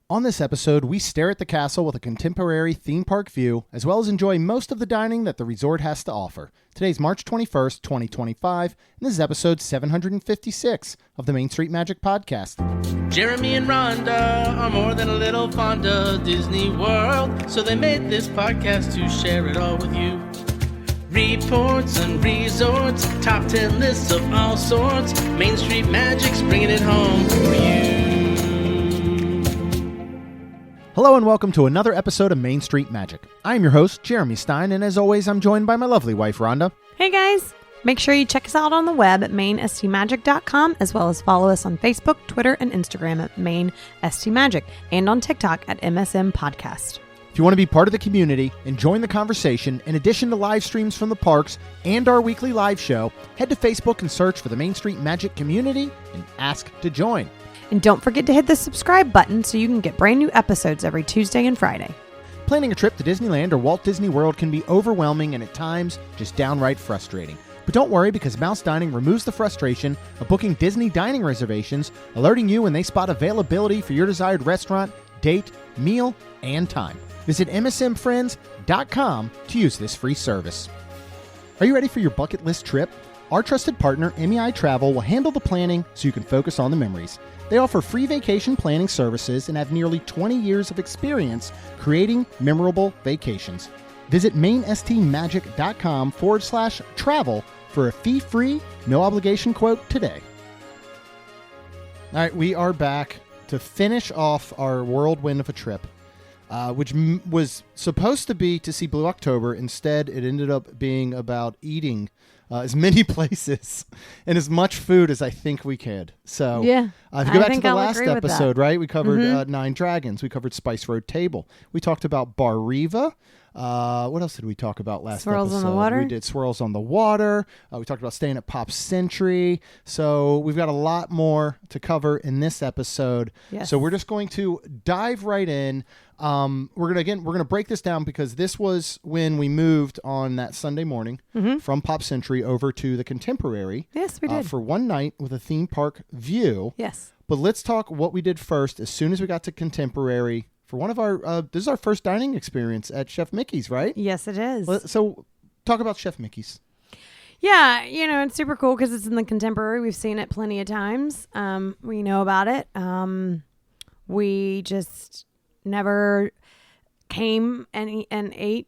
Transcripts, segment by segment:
On this episode, we stare at the castle with a contemporary theme park view, as well as enjoy most of the dining that the resort has to offer. Today's March 21st, 2025, and this is episode 756 of the Main Street Magic Podcast. Jeremy and Rhonda are more than a little fond of Disney World, so they made this podcast to share it all with you. Reports and resorts, top 10 lists of all sorts, Main Street Magic's bringing it home for you. Hello and welcome to another episode of Main Street Magic. I am your host, Jeremy Stein, and as always, I'm joined by my lovely wife, Rhonda. Hey guys! Make sure you check us out on the web at mainstmagic.com, as well as follow us on Facebook, Twitter, and Instagram at mainstmagic, and on TikTok at MSM Podcast. If you want to be part of the community and join the conversation, in addition to live streams from the parks and our weekly live show, head to Facebook and search for the Main Street Magic community and ask to join. And don't forget to hit the subscribe button so you can get brand new episodes every Tuesday and Friday. Planning a trip to Disneyland or Walt Disney World can be overwhelming and at times just downright frustrating. But don't worry, because Mouse Dining removes the frustration of booking Disney dining reservations, alerting you when they spot availability for your desired restaurant, date, meal, and time. Visit msmfriends.com to use this free service. Are you ready for your bucket list trip? Our trusted partner, MEI Travel, will handle the planning so you can focus on the memories. They offer free vacation planning services and have nearly 20 years of experience creating memorable vacations. Visit mainstmagic.com/travel for a fee-free, no-obligation quote today. All right, we are back to finish off our whirlwind of a trip, which was supposed to be to see Blue October. Instead, it ended up being about eating as many places and as much food as I think we could. So, yeah, if you go back to the last episode, right, we covered Nine Dragons. We covered Spice Road Table. We talked about Bar Riva. What else did we talk about last Swirls episode? on the Water. We did Swirls on the Water. We talked about staying at Pop Century. So we've got a lot more to cover in this episode. Yes. So we're just going to dive right in. We're gonna break this down because this was when we moved on that Sunday morning from Pop Century over to the Contemporary. Yes, we did. For one night with a theme park view. Yes. But let's talk what we did first as soon as we got to Contemporary. For one of our, this is our first dining experience at Chef Mickey's, right? Yes, it is. So talk about Chef Mickey's. Yeah, it's super cool because it's in the Contemporary. We've seen it plenty of times. We know about it. We just never came and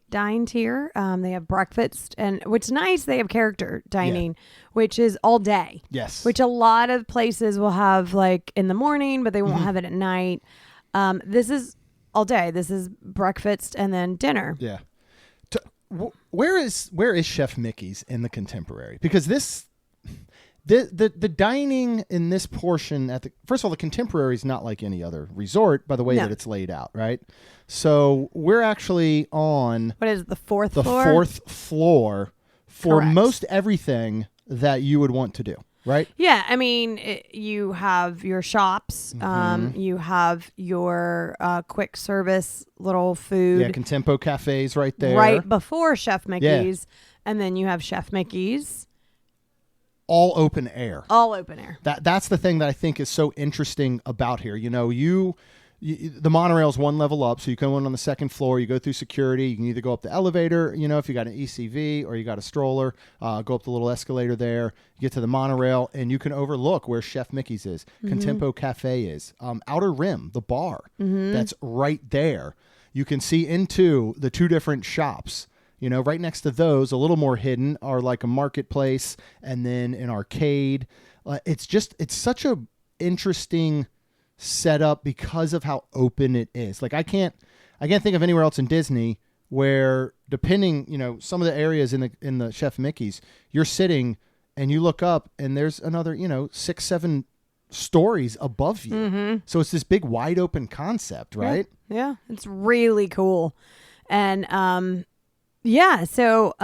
dined here. They have breakfast, and what's nice, they have character dining, which is all day. Yes. Which a lot of places will have like in the morning, but they won't have it at night. This is all day. This is breakfast and then dinner. Yeah. Where is Chef Mickey's in the Contemporary? Because the dining in this portion first of all, the Contemporary is not like any other resort by the way that it's laid out, right? So we're actually on what is it, the fourth floor? floor? The fourth floor for Correct. most everything that you would want to do. Right? Yeah, I mean, you have your shops, you have your quick service little food. Yeah, Contempo cafes right there. Right before Chef Mickey's, and then you have Chef Mickey's. All open air. All open air. That's the thing that I think is so interesting about here. The monorail's one level up, so you come in on the second floor, you go through security, you can either go up the elevator, if you got an ECV or you got a stroller, go up the little escalator there, you get to the monorail, and you can overlook where Chef Mickey's is, Contempo Cafe is, Outer Rim, the bar, that's right there. You can see into the two different shops. Right next to those, a little more hidden, are like a marketplace and then an arcade. It's such a interesting setup because of how open it is. Like I can't think of anywhere else in Disney where, depending, some of the areas in the Chef Mickey's, you're sitting and you look up and there's another 6-7 stories above you. So it's this big wide open concept, right? Yeah, it's really cool. And so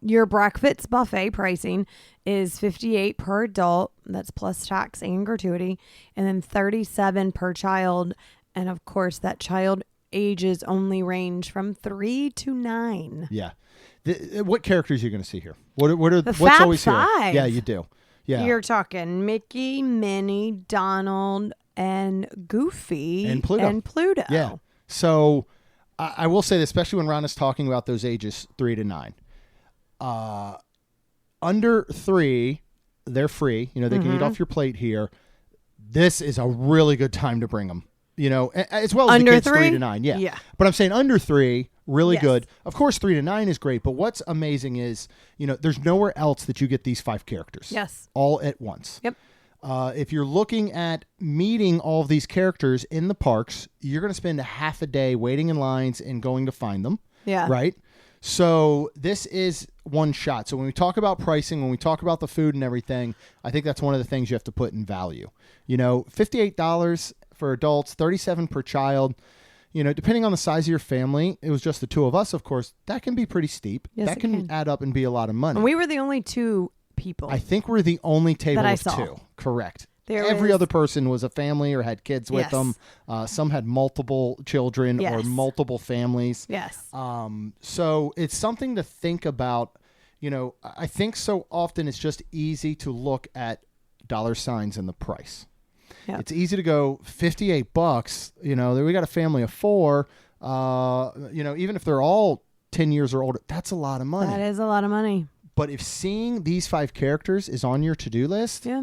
your breakfast buffet pricing is $58 per adult. That's plus tax and gratuity, and then $37 per child. And of course, that child ages only range from 3 to 9. Yeah. What characters are you going to see here? What's Fab always Five. here? Yeah, you do. Yeah. You're talking Mickey, Minnie, Donald, and Goofy And Pluto. Yeah. So I will say this, especially when Ron is talking about those ages 3 to 9. Under 3, they're free. You know, they can eat off your plate here. This is a really good time to bring them. You know, as well as Under the kids 3? 3 to 9. Yeah. Yeah. But I'm saying under 3, really Yes. good. Of course, 3 to 9 is great. But what's amazing is, you know, there's nowhere else that you get these 5 characters. Yes. All at once. Yep. If you're looking at meeting all of these characters in the parks, you're going to spend a half a day waiting in lines and going to find them. Yeah. Right? So this is one shot. So when we talk about pricing, when we talk about the food and everything, I think that's one of the things you have to put in value. You know, $58 for adults, $37 per child. You know, depending on the size of your family, it was just the 2 of us, of course, that can be pretty steep. Yes, that it can can. add up and be a lot of money. And we were the only 2 people. I think we're the only table That I of saw. 2. Correct. There Every was- other person was a family or had kids with Yes. them. Some had multiple children or Yes. multiple families. Yes. So it's something to think about. You know, I think so often it's just easy to look at dollar signs and the price. Yep. It's easy to go $58. You know, we got a family of 4. You know, even if they're all 10 years or older, that's a lot of money. That is a lot of money. But if seeing these 5 characters is on your to-do list, Yeah.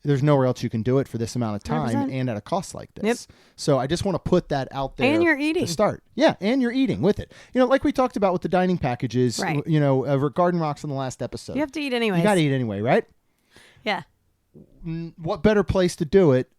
there's nowhere else you can do it for this amount of time 100%. and at a cost like this. Yep. So I just want to put that out there. And you're eating. To start. Yeah, and you're eating with it. You know, like we talked about with the dining packages, Right. you know, Garden Rocks in the last episode. You have to eat anyways. You got to eat anyway, right? Yeah. What better place to do it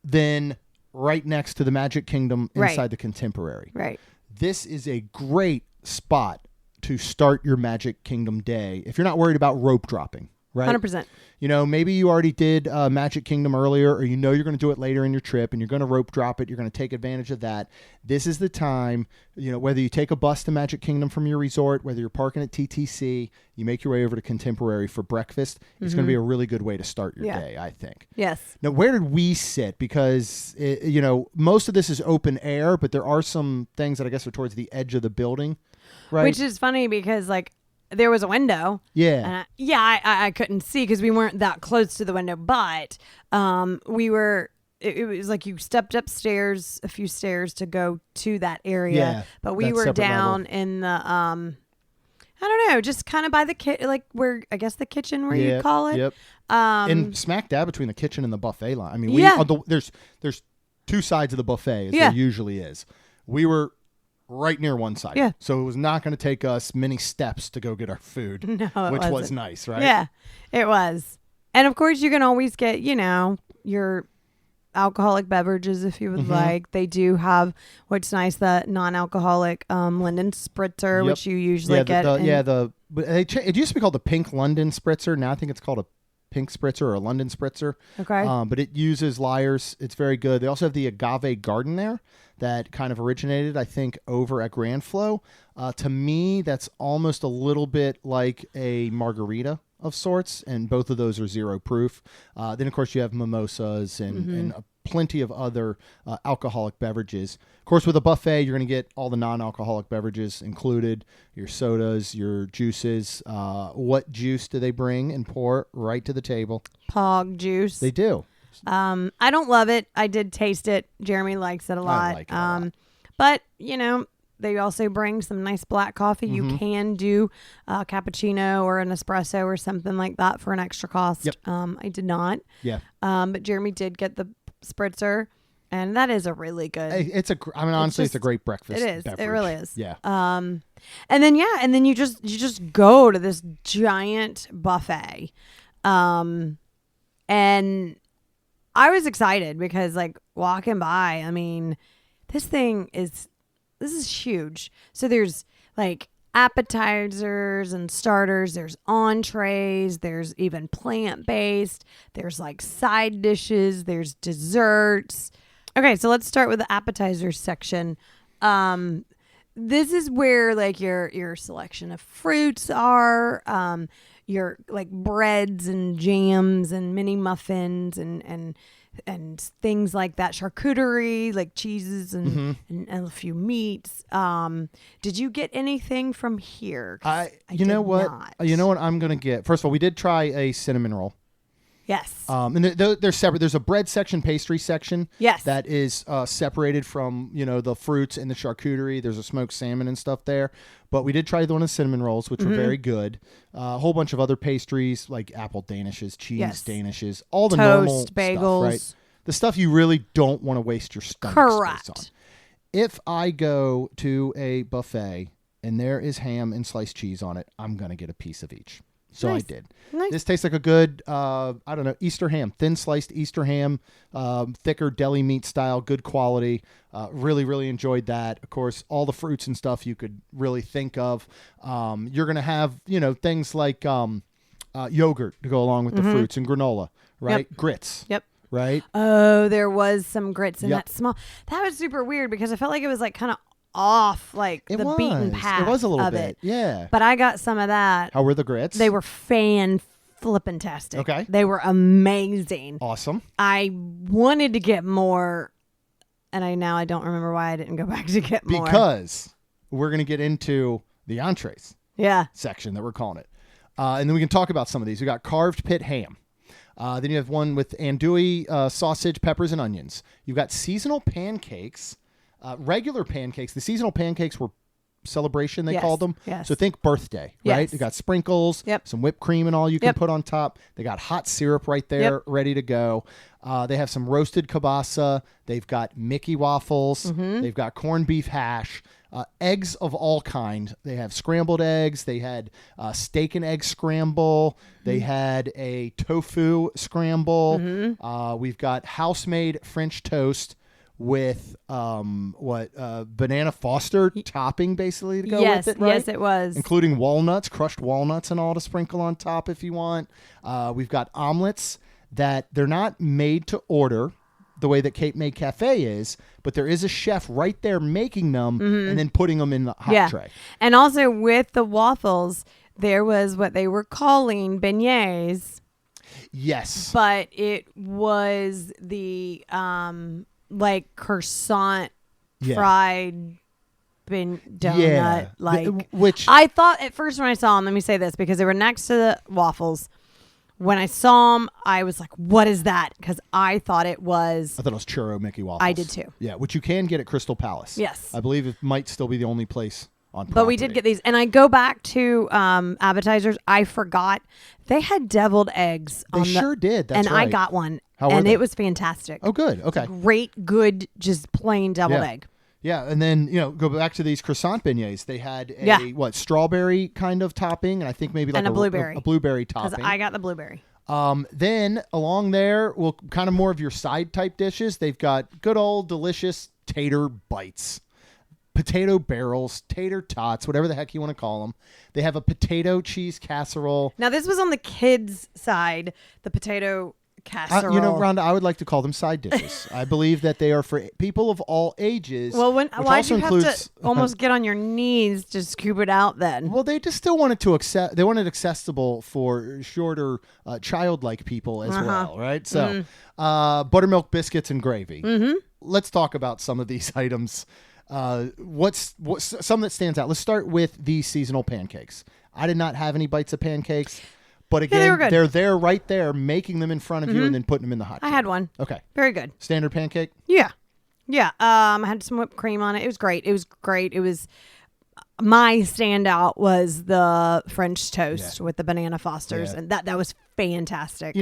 than right next to the Magic Kingdom inside Right. the Contemporary? Right. This is a great spot to start your Magic Kingdom day if you're not worried about rope dropping, right? 100%. You know, maybe you already did Magic Kingdom earlier, or you know you're going to do it later in your trip and you're going to rope drop it. You're going to take advantage of that. This is the time, you know, whether you take a bus to Magic Kingdom from your resort, whether you're parking at TTC, you make your way over to Contemporary for breakfast. It's going to be a really good way to start your Yeah. day, I think. Yes. Now, where did we sit? Because, you know, most of this is open air, but there are some things that I guess are towards the edge of the building, right? Which is funny because, like, there was a window. Yeah. And I couldn't see because we weren't that close to the window, but we were. It was like you stepped upstairs a few stairs to go to that area, Yeah, but we that were separate down level. in the I don't know, just kind of by the like where I guess the kitchen where you call it. Yep. And smack dab between the kitchen and the buffet line. I mean, Yeah. there's 2 sides of the buffet, as Yeah. there usually is. We were right near one side. Yeah. So it was not going to take us many steps to go get our food, No, it which was wasn't. nice, right? Yeah, it was. And of course, you can always get, you know, your alcoholic beverages if you would like. They do have, what's nice, the non-alcoholic London Spritzer, Yep. which you usually get. But it used to be called the Pink London Spritzer. Now I think it's called a Pink Spritzer or a London Spritzer. Okay. But it uses Lyres. It's very good. They also have the Agave Garden there that kind of originated, I think, over at Grand Flow. To me, that's almost a little bit like a margarita of sorts, and both of those are 0 proof. Then, of course, you have mimosas and plenty of other alcoholic beverages. Of course, with a buffet, you're going to get all the non-alcoholic beverages included, your sodas, your juices. What juice do they bring and pour right to the table? Pog juice. They do. I don't love it. I did taste it. Jeremy likes it a lot. like it a lot. But, you know, they also bring some nice black coffee. You can do a cappuccino or an espresso or something like that for an extra cost. Yep. I did not. Yeah. But Jeremy did get the spritzer, and that is a really good. Honestly, it's a just- great breakfast. It is. It beverage. really is. Yeah. And then you just go to this giant buffet. And I was excited because, like, walking by, I mean, this is huge. So there's like appetizers and starters, there's entrees, there's even plant-based, there's like side dishes, there's desserts. Okay, so let's start with the appetizers section. This is where like your selection of fruits are, your like breads and jams and mini muffins and things like that, charcuterie, like cheeses and a few meats. Did you get anything from here? 'Cause You know did what? not. You know what I'm gonna get. First of all, we did try a cinnamon roll. Yes. And they're separate. There's a bread section, pastry section. Yes. That is separated from, the fruits and the charcuterie. There's a smoked salmon and stuff there. But we did try the one of the cinnamon rolls, which were very good. A whole bunch of other pastries like apple danishes, cheese danishes, all the normal bagels. stuff, right? The stuff you really don't want to waste your stomach space on. If I go to a buffet and there is ham and sliced cheese on it, I'm going to get a piece of each. So I did. Nice. This tastes like a good, Easter ham, thin sliced Easter ham, thicker deli meat style, good quality. Really, really enjoyed that. Of course, all the fruits and stuff you could really think of. You're going to have, things like yogurt to go along with the fruits and granola, right? Yep. Grits. Yep. Right? Oh, there was some grits in that small. That was super weird because I felt like it was like kind of off, like the beaten path. It was a little of bit. it. Yeah. But I got some of that. How were the grits? They were fan-flippin-tastic. Okay. They were amazing. Awesome. I wanted to get more, and I don't remember why I didn't go back to get more. Because we're going to get into the entrees section that we're calling it. And then we can talk about some of these. We got carved pit ham. Then you have one with andouille, sausage, peppers, and onions. You've got seasonal pancakes, regular pancakes. The seasonal pancakes were celebration, they called them. Yes. So think birthday, right? Yes. They got sprinkles, some whipped cream and all you can put on top. They got hot syrup right there, ready to go. They have some roasted kielbasa. They've got Mickey waffles. They've got corned beef hash. Eggs of all kind. They have scrambled eggs. They had steak and egg scramble. They had a tofu scramble. We've got house-made French toast with banana Foster topping basically to go with it, right? Yes, it was. Including walnuts, crushed walnuts and all to sprinkle on top if you want. We've got omelets that they're not made to order the way that Cape May Cafe is, but there is a chef right there making them and then putting them in the hot tray. And also with the waffles, there was what they were calling beignets. Yes. But it was the like croissant fried donut which I thought at first when I saw them, let me say this because they were next to the waffles. When I saw them, I was like, what is that? Because I thought it was churro Mickey waffles. I did too. Yeah, which you can get at Crystal Palace. Yes. I believe it might still be the only place on property. But we did get these. And I go back to appetizers. I forgot. They had deviled eggs. They sure did. That's right. I got one. How were and they? it was fantastic. Oh, good. Okay. Great, good, just plain deviled egg. Yeah, and then, go back to these croissant beignets. They had a, strawberry kind of topping, and I think maybe like a blueberry. A blueberry topping. Because I got the blueberry. Then along there, kind of more of your side type dishes. They've got good old delicious tater bites, potato barrels, tater tots, whatever the heck you want to call them. They have a potato cheese casserole. Now this was on the kids' side, the potato casserole. Rhonda, I would like to call them side dishes. I believe that they are for people of all ages. Well, why'd you have to almost get on your knees to scoop it out then? Well, they just still wanted to they wanted accessible for shorter, childlike people as well, right? So, buttermilk biscuits and gravy. Let's talk about some of these items. What's some that stands out? Let's start with the seasonal pancakes. I did not have any bites of pancakes. But again, they're there right there, making them in front of you and then putting them in the hot tray. I had one. Okay. Very good. Standard pancake? Yeah. Yeah. I had some whipped cream on it. It was great. My standout was the French toast with the banana Fosters. And that was fantastic.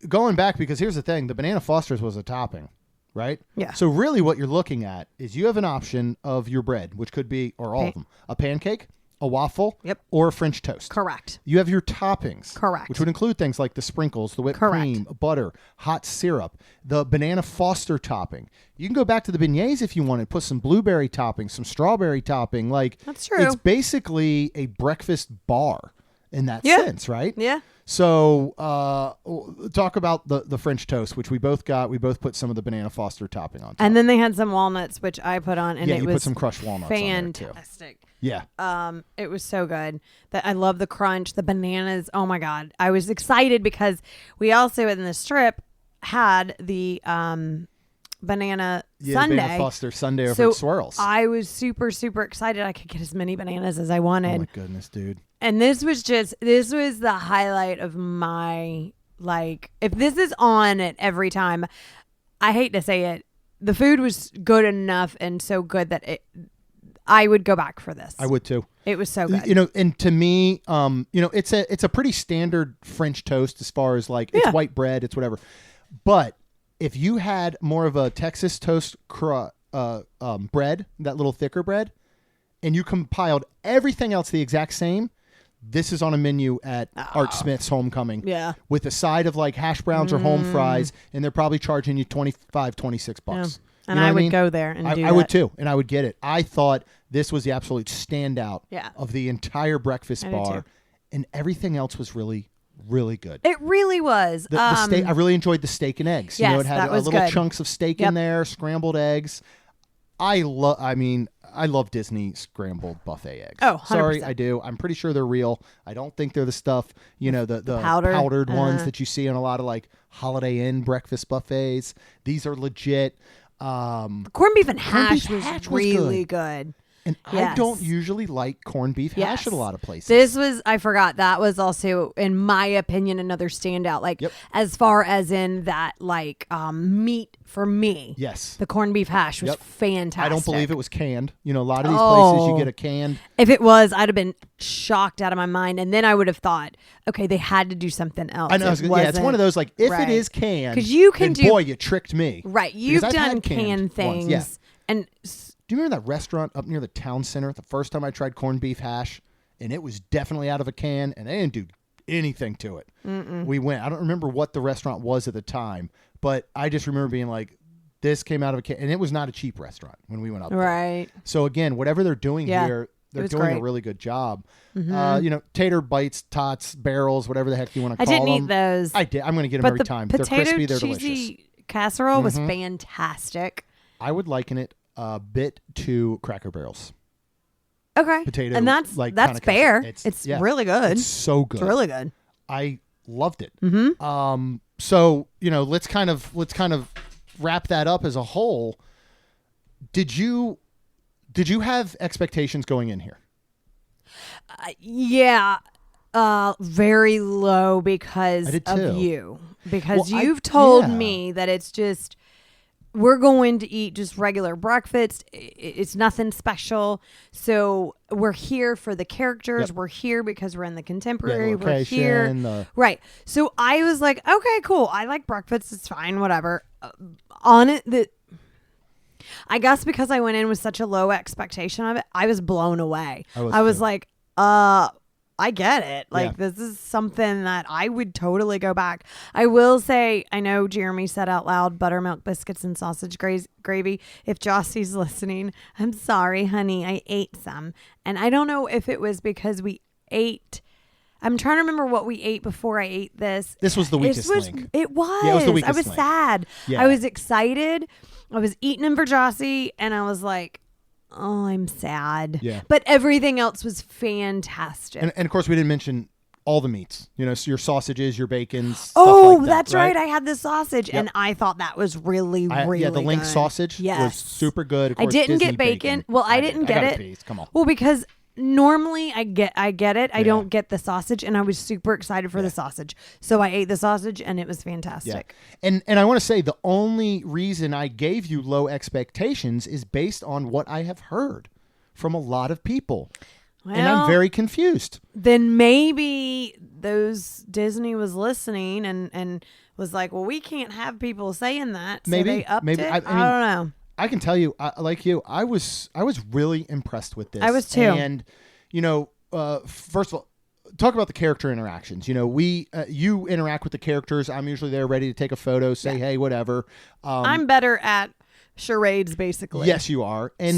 Going back, because here's the thing. The banana Fosters was a topping, right? Yeah. So really what you're looking at is you have an option of your bread, which could be, or all of them, a pancake, a waffle, or a French toast. Correct. You have your toppings. Correct. Which would include things like the sprinkles, the whipped cream, butter, hot syrup, the banana Foster topping. You can go back to the beignets if you wanted. Put some blueberry topping, some strawberry topping. That's true. It's basically a breakfast bar in that sense, right? Yeah. So talk about the French toast, which we both got. We both put some of the banana Foster topping on top. And then they had some walnuts, which I put on, and you put some crushed walnuts on there too. Fantastic. Yeah. It was so good. That I love the crunch, the bananas. Oh my God. I was excited because we also in the strip had the banana sundae. Banana Foster sundae over at Swirls. I was super, super excited. I could get as many bananas as I wanted. Oh my goodness, dude. And this was the highlight of my Like, if this is on at every time, I hate to say it, the food was good enough and so good that I would go back for this. I would too. It was so good. You know, and to me, you know, it's a pretty standard French toast as far as like it's white bread, it's whatever. But if you had more of a Texas toast bread, that little thicker bread, and you compiled everything else the exact same, this is on a menu at Art Smith's Homecoming. Yeah. With a side of like hash browns or home fries, and they're probably charging you $25, $26. Yeah. And You know I what would mean? go there and do that. I would too, and I would get it. I thought this was the absolute standout of the entire breakfast bar, and everything else was really, really good. It really was. The steak, I really enjoyed the steak and eggs. Yes, You know, it had that was little good. chunks of steak in there, scrambled eggs. I love Disney scrambled buffet eggs. Oh, 100%. Sorry, I do. I'm pretty sure they're real. I don't think they're the stuff, you know, the powdered ones that you see on a lot of like Holiday Inn breakfast buffets. These are legit. Corned beef and hash was really good. And I don't usually like corned beef hash at a lot of places. This was, I forgot, that was also, in my opinion, another standout. Like, as far as in that, like, meat for me. Yes. The corned beef hash was fantastic. I don't believe it was canned. You know, a lot of these places you get a canned. If it was, I'd have been shocked out of my mind. And then I would have thought, okay, they had to do something else. I know. It's one of those, like, if it is canned, 'cause you can then boy, you tricked me. Right. You've Because I've done had canned things. Yeah. And do you remember that restaurant up near the town center the first time I tried corned beef hash? And it was definitely out of a can, and they didn't do anything to it. We went. I don't remember what the restaurant was at the time, but I just remember being like, this came out of a can. And it was not a cheap restaurant when we went up there. Right. So, again, whatever they're doing here, they're doing a really good job. You know, tater bites, tots, barrels, whatever the heck you want to call them. I didn't eat those. I did. I'm going to get them every time. They're crispy. They're delicious. Cheesy casserole was fantastic. I would liken it a bit to Cracker Barrels. Okay. Potato, and that's like, fair. It's really good. It's so good. It's really good. I loved it. So, you know, let's kind of wrap that up as a whole. Did you have expectations going in here? Yeah. Very low because of you. Because you've told me that it's just, we're going to eat just regular breakfast. It's nothing special. So we're here for the characters. We're here because we're in the contemporary. We're here. Right. So I was like, okay, cool. I like breakfast. It's fine. Whatever. I guess because I went in with such a low expectation of it, I was blown away. I was like, I get it. Like, this is something that I would totally go back. I will say, I know Jeremy said out loud, buttermilk biscuits and sausage gravy. If Jossie's listening, I'm sorry, honey. I ate some. And I don't know if it was because we ate. I'm trying to remember what we ate before I ate this. This was the weakest link. It was. Yeah, it was the weakest I was link. sad. Yeah. I was excited. I was eating them for Jossie, and I was like, oh, I'm sad. Yeah. But everything else was fantastic. And of course, we didn't mention all the meats. You know, so your sausages, your bacons. Oh, stuff like that's that, right. I had the sausage, and I thought that was really good. Yeah, the link sausage was super good. Of course, I didn't Disney get bacon. Well, I didn't get it. Piece. Come on. Well, because normally I get it. I don't get the sausage, and I was super excited for the sausage. So I ate the sausage, and it was fantastic. Yeah. And I want to say the only reason I gave you low expectations is based on what I have heard from a lot of people. Well, and I'm very confused. Then maybe Disney was listening and was like, well, we can't have people saying that. So Maybe. they upped it. I don't know. I can tell you, like you, I was really impressed with this. I was too. And, you know, first of all, talk about the character interactions. You know, you interact with the characters. I'm usually there ready to take a photo, say, hey, whatever. I'm better at charades, basically. Yes, you are. And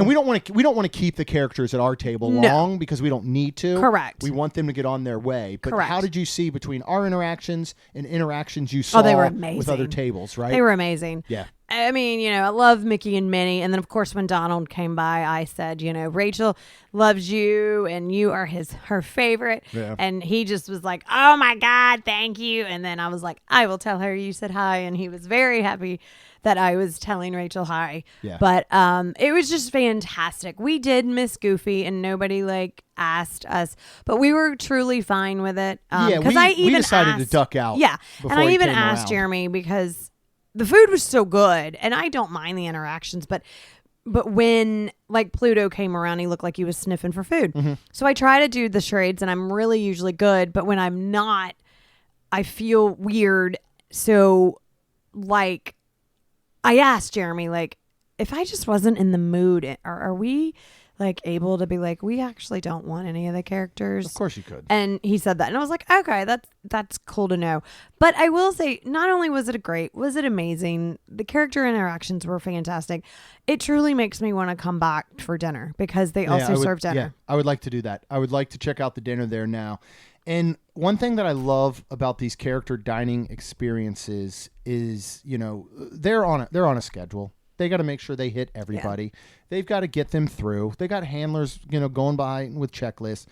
we don't want to keep the characters at our table long because we don't need to. Correct. We want them to get on their way. But Correct. how did you see between our interactions and interactions you saw they were amazing. with other tables, right? They were amazing. Yeah. I mean, you know, I love Mickey and Minnie. And then, of course, when Donald came by, I said, you know, Rachel loves you and you are her favorite. Yeah. And he just was like, oh, my God, thank you. And then I was like, I will tell her you said hi. And he was very happy that I was telling Rachel hi. Yeah. But it was just fantastic. We did miss Goofy, and nobody like asked us, but we were truly fine with it. Yeah, because we decided to duck out. Yeah, and before I he even came asked around. Jeremy because the food was so good, and I don't mind the interactions, but when like Pluto came around, he looked like he was sniffing for food. Mm-hmm. So I try to do the charades, and I'm really usually good, but when I'm not, I feel weird. So like I asked Jeremy, like, if I just wasn't in the mood, are we like able to be like, we actually don't want any of the characters? Of course you could. And he said that, and I was like, okay, that's cool to know. But I will say, not only was it amazing, the character interactions were fantastic. It truly makes me want to come back for dinner because they also serve dinner. Yeah, I would like to do that. I would like to check out the dinner there now. And one thing that I love about these character dining experiences is, you know, they're on a schedule. They got to make sure they hit everybody. Yeah. They've got to get them through. They got handlers, you know, going by with checklists.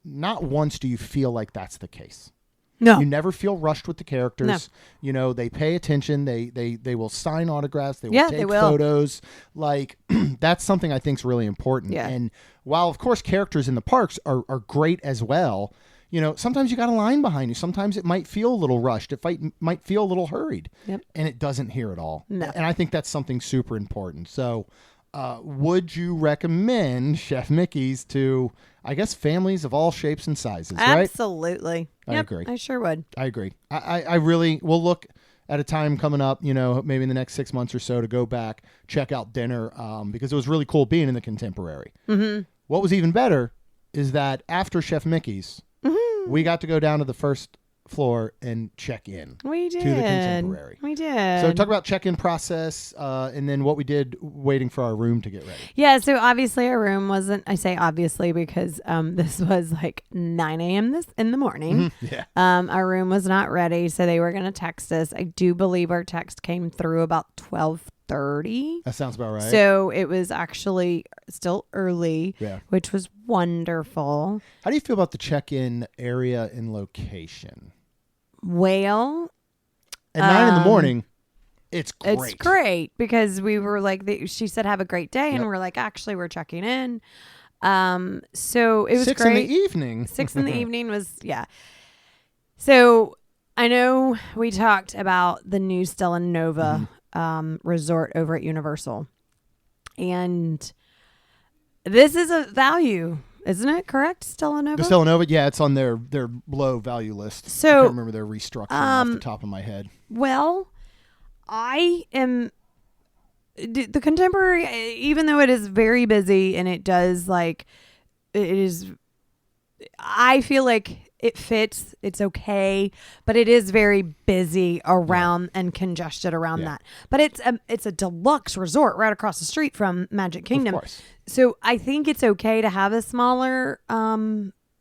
Not once do you feel like that's the case. No. You never feel rushed with the characters. No. You know, they pay attention. They will sign autographs. They will take photos. Like, that's something I think is really important. Yeah. And while, of course, characters in the parks are great as well, you know, sometimes you got a line behind you. Sometimes it might feel a little rushed. It might feel a little hurried. Yep. And it doesn't here at all. No. And I think that's something super important. So would you recommend Chef Mickey's to, I guess, families of all shapes and sizes, right? Absolutely. I agree. I sure would. I agree. I really will look at a time coming up, you know, maybe in the next 6 months or so to go back, check out dinner because it was really cool being in the Contemporary. Mm-hmm. What was even better is that after Chef Mickey's, we got to go down to the first floor and check in. We did. To the Contemporary. We did. So talk about check-in process and then what we did waiting for our room to get ready. Yeah, so obviously our room wasn't, I say obviously because this was like 9 a.m. in the morning. Mm-hmm. Yeah. Our room was not ready, so they were going to text us. I do believe our text came through about 12:30. That sounds about right. So it was actually still early, which was wonderful. How do you feel about the check-in area and location? Well, at 9 in the morning, it's great. It's great because we were like, she said, have a great day. And we're like, actually, we're checking in. So it was 6 great. in the evening. 6 in the evening was, yeah. So I know we talked about the new Stella Nova resort over at Universal. And this is a value. Isn't it correct, Stella Nova? The Stella Nova, yeah, it's on their low value list. So, I can't remember their restructuring off the top of my head. Well, I am the Contemporary, even though it is very busy and it does like it is. I feel like it fits. It's okay, but it is very busy around and congested around that. But it's a deluxe resort right across the street from Magic Kingdom. Of course. So I think it's okay to have a smaller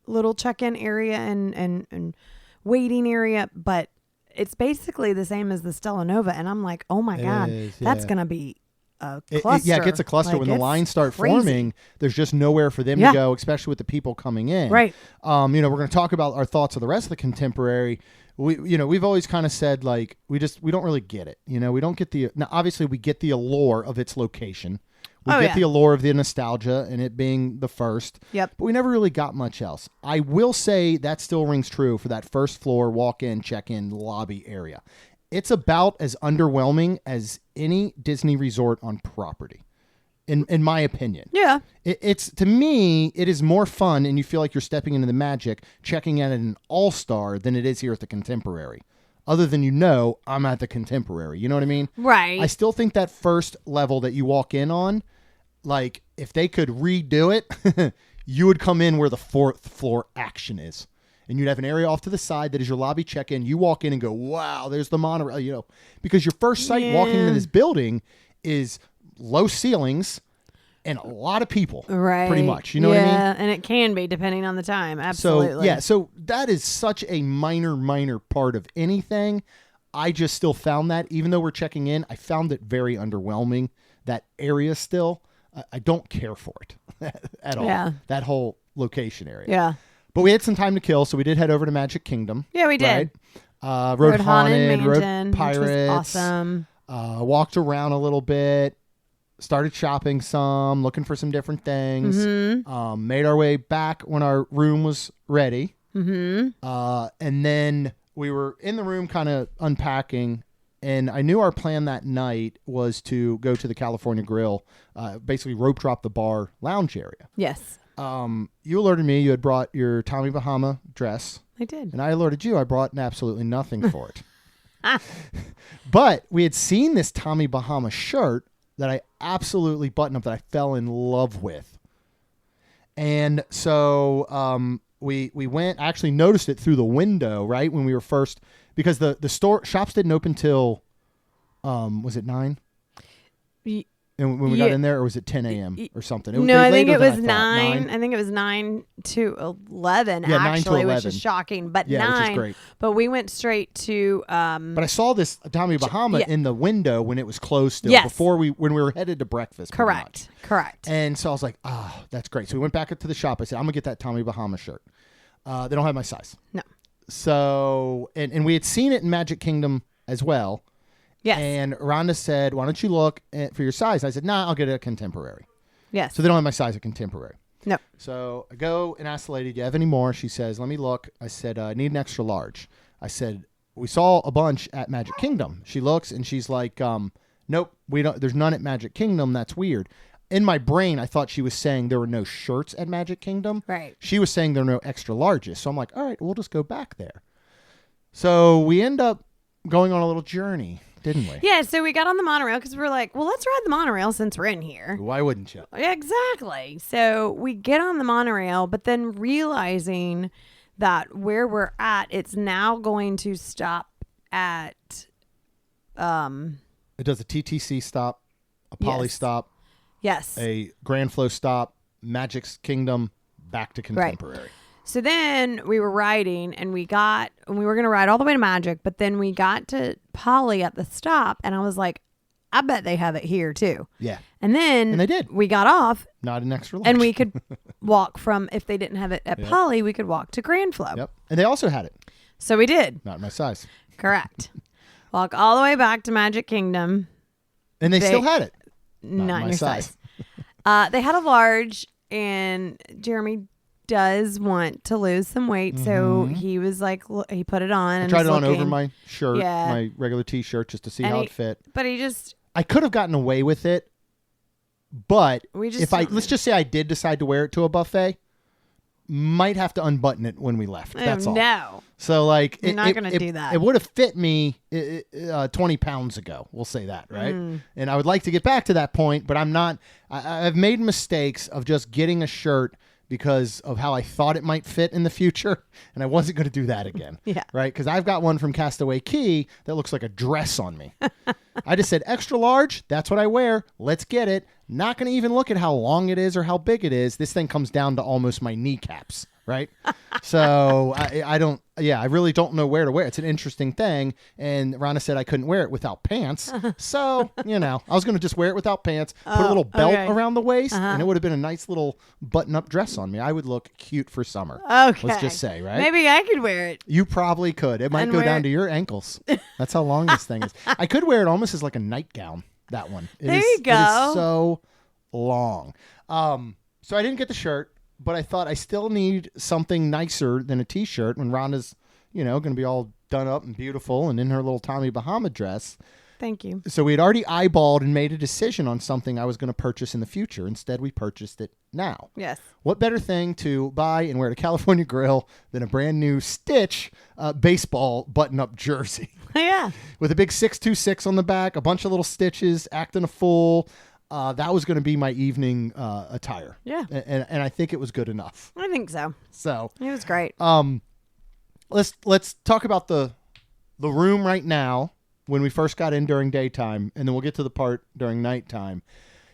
little check-in area and waiting area, but it's basically the same as the Stella Nova. And I'm like, oh my God, that's going to be a cluster. It gets a cluster. Like, when the lines start crazy. forming, there's just nowhere for them to go, especially with the people coming in. Right. You know, we're going to talk about our thoughts of the rest of the Contemporary. We've always kind of said, like, we don't really get it. You know, we don't get now, obviously we get the allure of its location. We get the allure of the nostalgia and it being the first. Yep. But we never really got much else. I will say that still rings true for that first floor walk-in, check-in lobby area. It's about as underwhelming as any Disney resort on property, in my opinion. Yeah. It's to me, it is more fun and you feel like you're stepping into the magic, checking in at an all-star than it is here at the Contemporary. Other than, I'm at the Contemporary. You know what I mean? Right. I still think that first level that you walk in on, like, if they could redo it, you would come in where the fourth floor action is. And you'd have an area off to the side that is your lobby check-in. You walk in and go, wow, there's the monorail, because your first sight walking into this building is low ceilings and a lot of people, pretty much. You know what I mean? Yeah, and it can be depending on the time. Absolutely. So that is such a minor part of anything. I just still found that, even though we're checking in, I found it very underwhelming, that area still. I don't care for it at all. Yeah. That whole location area. Yeah. But we had some time to kill, so we did head over to Magic Kingdom. Yeah, we did. Right? Rode Haunted, Mansion, rode Pirates. which was awesome. walked around a little bit, started shopping some, looking for some different things. Made our way back when our room was ready. And then we were in the room kind of unpacking, and I knew our plan that night was to go to the California Grill, basically rope drop the bar lounge area. Yes. You alerted me you had brought your Tommy Bahama dress. I did. And I alerted you I brought absolutely nothing for it. But we had seen this Tommy Bahama shirt that I absolutely buttoned up, that I fell in love with. And so we went, I actually noticed it through the window, right, when we were first, because the shops didn't open till, was it 9? And when we got in there, or was it 10 a.m. or something? No, I think it was 9. I think it was 9 to 11, yeah, actually, 9 to 11. Which is shocking. But yeah, 9, which is great. But we went straight to... but I saw this Tommy Bahama in the window when it was closed still, before when we were headed to breakfast. Correct. And so I was like, that's great. So we went back up to the shop. I said, I'm going to get that Tommy Bahama shirt. They don't have my size. No. So, and we had seen it in Magic Kingdom as well. Yes. And Rhonda said, why don't you look for your size? I said, nah, I'll get a contemporary. Yes. So they don't have my size of contemporary. No. So I go and ask the lady, do you have any more? She says, let me look. I said, I need an extra large. I said, we saw a bunch at Magic Kingdom. She looks and she's like, nope, there's none at Magic Kingdom. That's weird. In my brain, I thought she was saying there were no shirts at Magic Kingdom. Right. She was saying there are no extra larges. So I'm like, all right, we'll just go back there. So we end up going on a little journey, didn't we? Yeah, so we got on the monorail because we were like, well, let's ride the monorail since we're in here. Why wouldn't you? Yeah, exactly. So we get on the monorail, but then realizing that where we're at, it's now going to stop at... It does a TTC stop, a Poly stop, yes, a Grand Flow stop, Magic's Kingdom, back to Contemporary. Right. So then we were riding, and we were going to ride all the way to Magic, but then we got to Poly at the stop, and I was like, I bet they have it here too. Yeah. And then they did. We got off. Not an extra large. And we could walk from, if they didn't have it at Poly, we could walk to Grand Flow. Yep. And they also had it. So we did. Not my size. Correct. Walk all the way back to Magic Kingdom. And they still had it. Not your size. They had a large, and Jeremy does want to lose some weight, so he was like, he put it on. I and tried it on looking. over my shirt, my regular T-shirt, just to see how it fit. But he just... I could have gotten away with it, but let's just say I did decide to wear it to a buffet, might have to unbutton it when we left. That's all. No. So like, You're not going to do that. It would have fit me 20 pounds ago. We'll say that, right? And I would like to get back to that point, but I'm not. I've made mistakes of just getting a shirt because of how I thought it might fit in the future, and I wasn't going to do that again. Yeah. Right? Because I've got one from Castaway Cay that looks like a dress on me. I just said, extra large, that's what I wear. Let's get it. Not going to even look at how long it is or how big it is. This thing comes down to almost my kneecaps, right? So I really don't know where to wear it. It's an interesting thing. And Rhonda said I couldn't wear it without pants. So, I was going to just wear it without pants, put a little belt around the waist, and it would have been a nice little button-up dress on me. I would look cute for summer. Okay. Let's just say, right? Maybe I could wear it. You probably could. It might go down to your ankles. That's how long this thing is. I could wear it almost as like a nightgown, that one. There you go. It is so long. So I didn't get the shirt, but I thought I still need something nicer than a T-shirt when Rhonda's, going to be all done up and beautiful and in her little Tommy Bahama dress. Thank you. So we had already eyeballed and made a decision on something I was going to purchase in the future. Instead, we purchased it now. Yes. What better thing to buy and wear at a California Grill than a brand new Stitch baseball button-up jersey? Yeah. With a big 626 on the back, a bunch of little stitches, acting a fool. That was going to be my evening attire. Yeah. And I think it was good enough. I think so. So it was great. Let's talk about the room right now when we first got in during daytime, and then we'll get to the part during nighttime.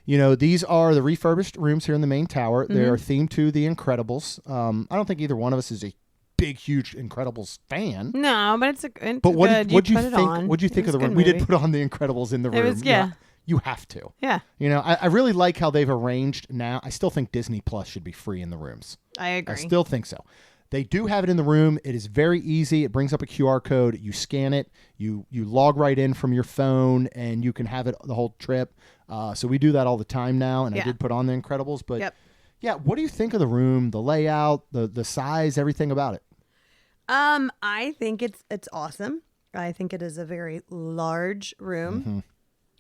These are the refurbished rooms here in the main tower. They are themed to The Incredibles. I don't think either one of us is a big, huge Incredibles fan. No, but it's good. What'd you think? What'd you think of the room? We did put on The Incredibles in the room. It was, yeah. You have to. Yeah. I really like how they've arranged now. I still think Disney Plus should be free in the rooms. I agree. I still think so. They do have it in the room. It is very easy. It brings up a QR code. You scan it. You log right in from your phone, and you can have it the whole trip. So we do that all the time now, and I did put on The Incredibles. But yeah, what do you think of the room, the layout, the size, everything about it? I think it's awesome. I think it is a very large room.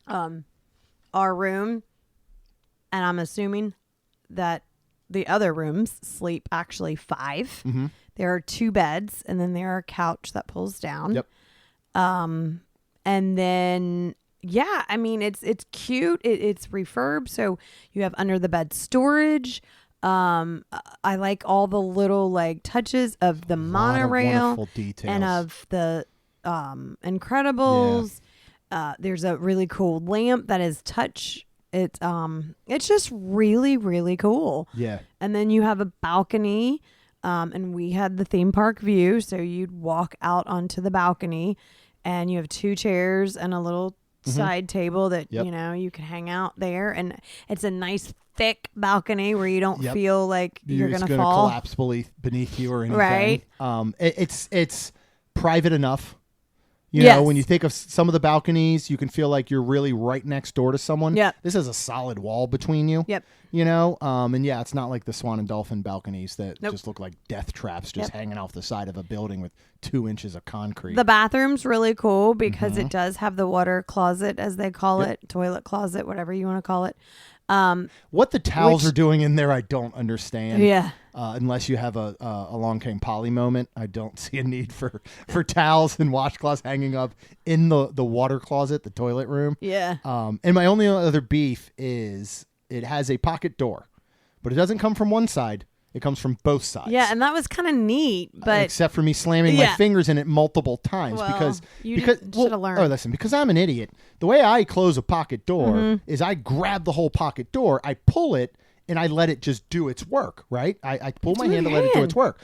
Our room, and I'm assuming that the other rooms sleep actually 5. There are 2 beds, and then there are a couch that pulls down. Yep. And then I mean it's cute. It's refurb, so you have under the bed storage. I like all the little like touches of the monorail and of the Incredibles. There's a really cool lamp that is touch. It's just really, really cool. Yeah. And then you have a balcony, and we had the theme park view, so you'd walk out onto the balcony, and you have 2 chairs and a little side table that you know you can hang out there, and it's a nice thick balcony where you don't feel like you're gonna fall, collapse beneath you or anything. Right. It's private enough. You know, when you think of some of the balconies, you can feel like you're really right next door to someone. Yep. This has a solid wall between you. Yep. You know, and it's not like the Swan and Dolphin balconies that just look like death traps just hanging off the side of a building with 2 inches of concrete. The bathroom's really cool because it does have the water closet, as they call it, toilet closet, whatever you want to call it. What the towels are doing in there, I don't understand. Yeah. Unless you have a Along Came Polly moment, I don't see a need for towels and washcloths hanging up in the water closet, the toilet room. Yeah. And my only other beef is it has a pocket door, but it doesn't come from one side. It comes from both sides. Yeah, and that was kind of neat, but except for me slamming my fingers in it multiple times because you should have learned. Oh, listen, because I'm an idiot. The way I close a pocket door is I grab the whole pocket door, I pull it, and I let it just do its work. Right? I pull my hand to let it do its work.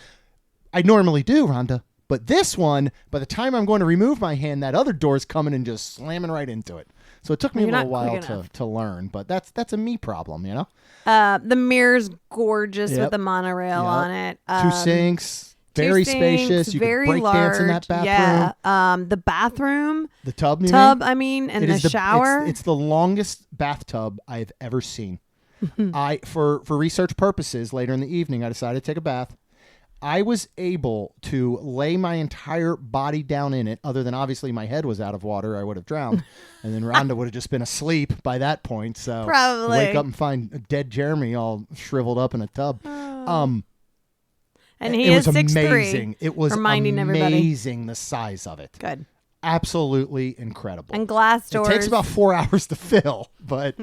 I normally do, Rhonda, but this one, by the time I'm going to remove my hand, that other door is coming and just slamming right into it. So it took me a little while to learn, but that's a me problem, you know. The mirror's gorgeous with the monorail on it. 2 sinks, very spacious. You very can break large. dance in that bathroom. Yeah. The bathroom, the tub, and the shower. It's the longest bathtub I've ever seen. For research purposes, later in the evening, I decided to take a bath. I was able to lay my entire body down in it, other than obviously my head was out of water. I would have drowned. And then Rhonda would have just been asleep by that point. So probably wake up and find a dead Jeremy all shriveled up in a tub. And he is 6'3". amazing. It was reminding amazing the size of it. Good. Absolutely incredible. And glass doors. It takes about 4 hours to fill, but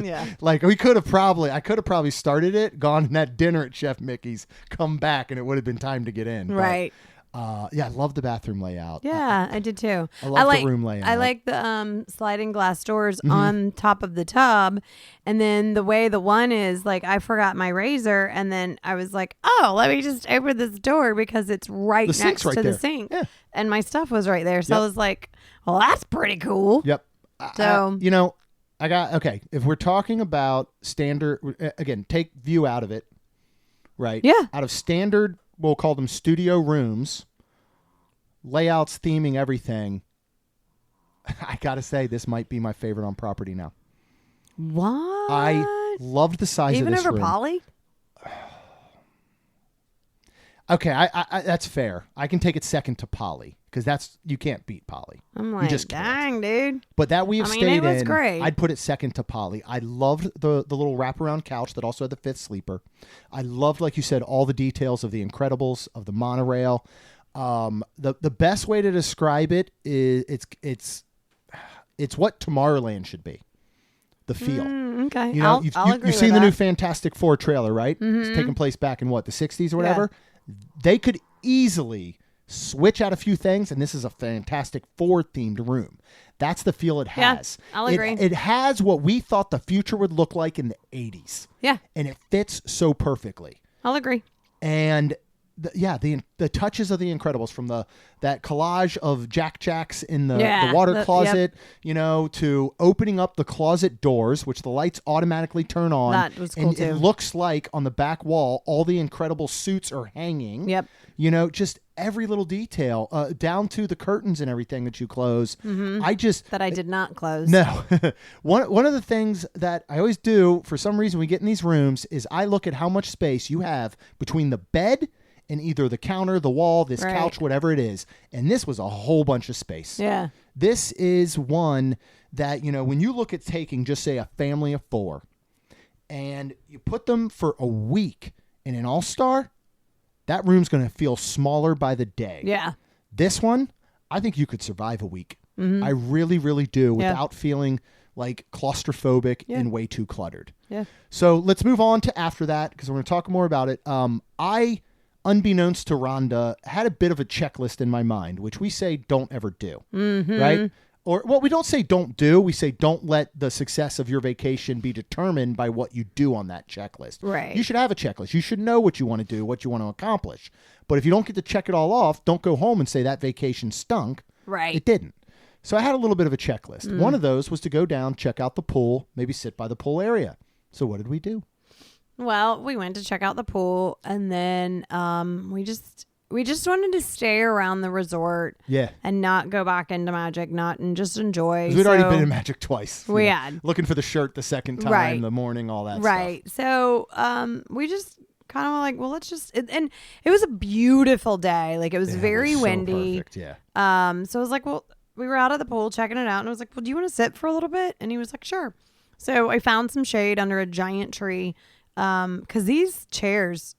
like I could have probably started it, gone and had dinner at Chef Mickey's, come back, and it would have been time to get in. Right. But, I love the bathroom layout. Yeah, I did too. I love the room layout. I like the sliding glass doors on top of the tub, and then the way the one is, like, I forgot my razor, and then I was like, oh, let me just open this door because it's right next to the sink, and my stuff was right there. So I was like, well, that's pretty cool. Yep. So if we're talking about standard, again, take view out of it, right? Yeah. Out of standard, we'll call them studio rooms, layouts, theming, everything. I got to say, this might be my favorite on property now. What? I loved the size of this room. Even over Polly? Okay, I that's fair. I can take it second to Polly because you can't beat Polly. I'm like, you just dang, dude. But that we have stayed it was great. I'd put it second to Polly. I loved the little wraparound couch that also had the 5th sleeper. I loved, like you said, all the details of the Incredibles, of the monorail. The best way to describe it is it's what Tomorrowland should be. The feel. Okay. You know, I'll agree you've seen with the new that. Fantastic Four trailer, right? It's taking place back in the 60s or whatever. They could easily switch out a few things, and this is a Fantastic Four themed room. That's the feel it has. I'll agree. It has what we thought the future would look like in the 80s. Yeah. And it fits so perfectly. I'll agree. And the touches of The Incredibles, from that collage of Jack Jacks in the Yeah, water closet, yep. to opening up the closet doors, which the lights automatically turn on. That was cool and too. It looks like on the back wall, all the Incredible suits are hanging. Yep. Just every little detail, down to the curtains and everything that you close. Mm-hmm. That I did not close. No. One of the things that I always do, for some reason we get in these rooms, is I look at how much space you have between the bed and either the counter, the wall, this Right. couch, whatever it is. And this was a whole bunch of space. Yeah. This is one that, when you look at taking, just say, a family of 4 and you put them for a week in an All-Star, that room's going to feel smaller by the day. Yeah. This one, I think you could survive a week. Mm-hmm. I really, really do, Yeah. without feeling like claustrophobic Yeah. and way too cluttered. Yeah. So let's move on to after that, because we're going to talk more about it. I, unbeknownst to Rhonda, had a bit of a checklist in my mind, which we say don't ever do, right? Or, well, we don't say don't do. We say don't let the success of your vacation be determined by what you do on that checklist. Right. You should have a checklist. You should know what you want to do, what you want to accomplish. But if you don't get to check it all off, don't go home and say that vacation stunk. Right. It didn't. So I had a little bit of a checklist. One of those was to go down, check out the pool, maybe sit by the pool area. So what did we do? Well, we went to check out the pool, and then we just wanted to stay around the resort. Yeah. And not go back into Magic, and just enjoy. 'Cause we'd already been in Magic twice. We had. Looking for the shirt the second time, Right. the morning, all that Right. stuff. So we just kind of like, well, let's just, and it was a beautiful day. Like, it was Yeah, very it was so windy. perfect, yeah. So I was like, well, we were out of the pool checking it out, and I was like, well, do you want to sit for a little bit? And he was like, sure. So I found some shade under a giant tree. Because these chairs,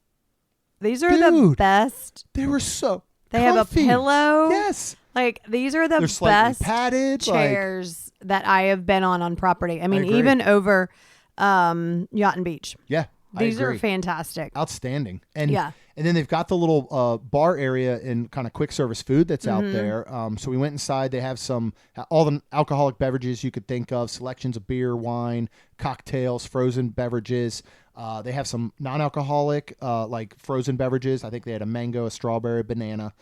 these are the Dude, best. They were so They have a comfy. pillow. Yes. Like, these are the They're slightly best padded. chairs that I have been on property. I mean, agree. even over Yacht and Beach. Yeah. These I are agree. fantastic. Outstanding. And Yeah. and then they've got the little bar area and kind of quick service food that's out Mm-hmm. there. So we went inside. They have all the alcoholic beverages you could think of, selections of beer, wine, cocktails, frozen beverages. They have some non-alcoholic like frozen beverages. I think they had a mango, a strawberry, banana.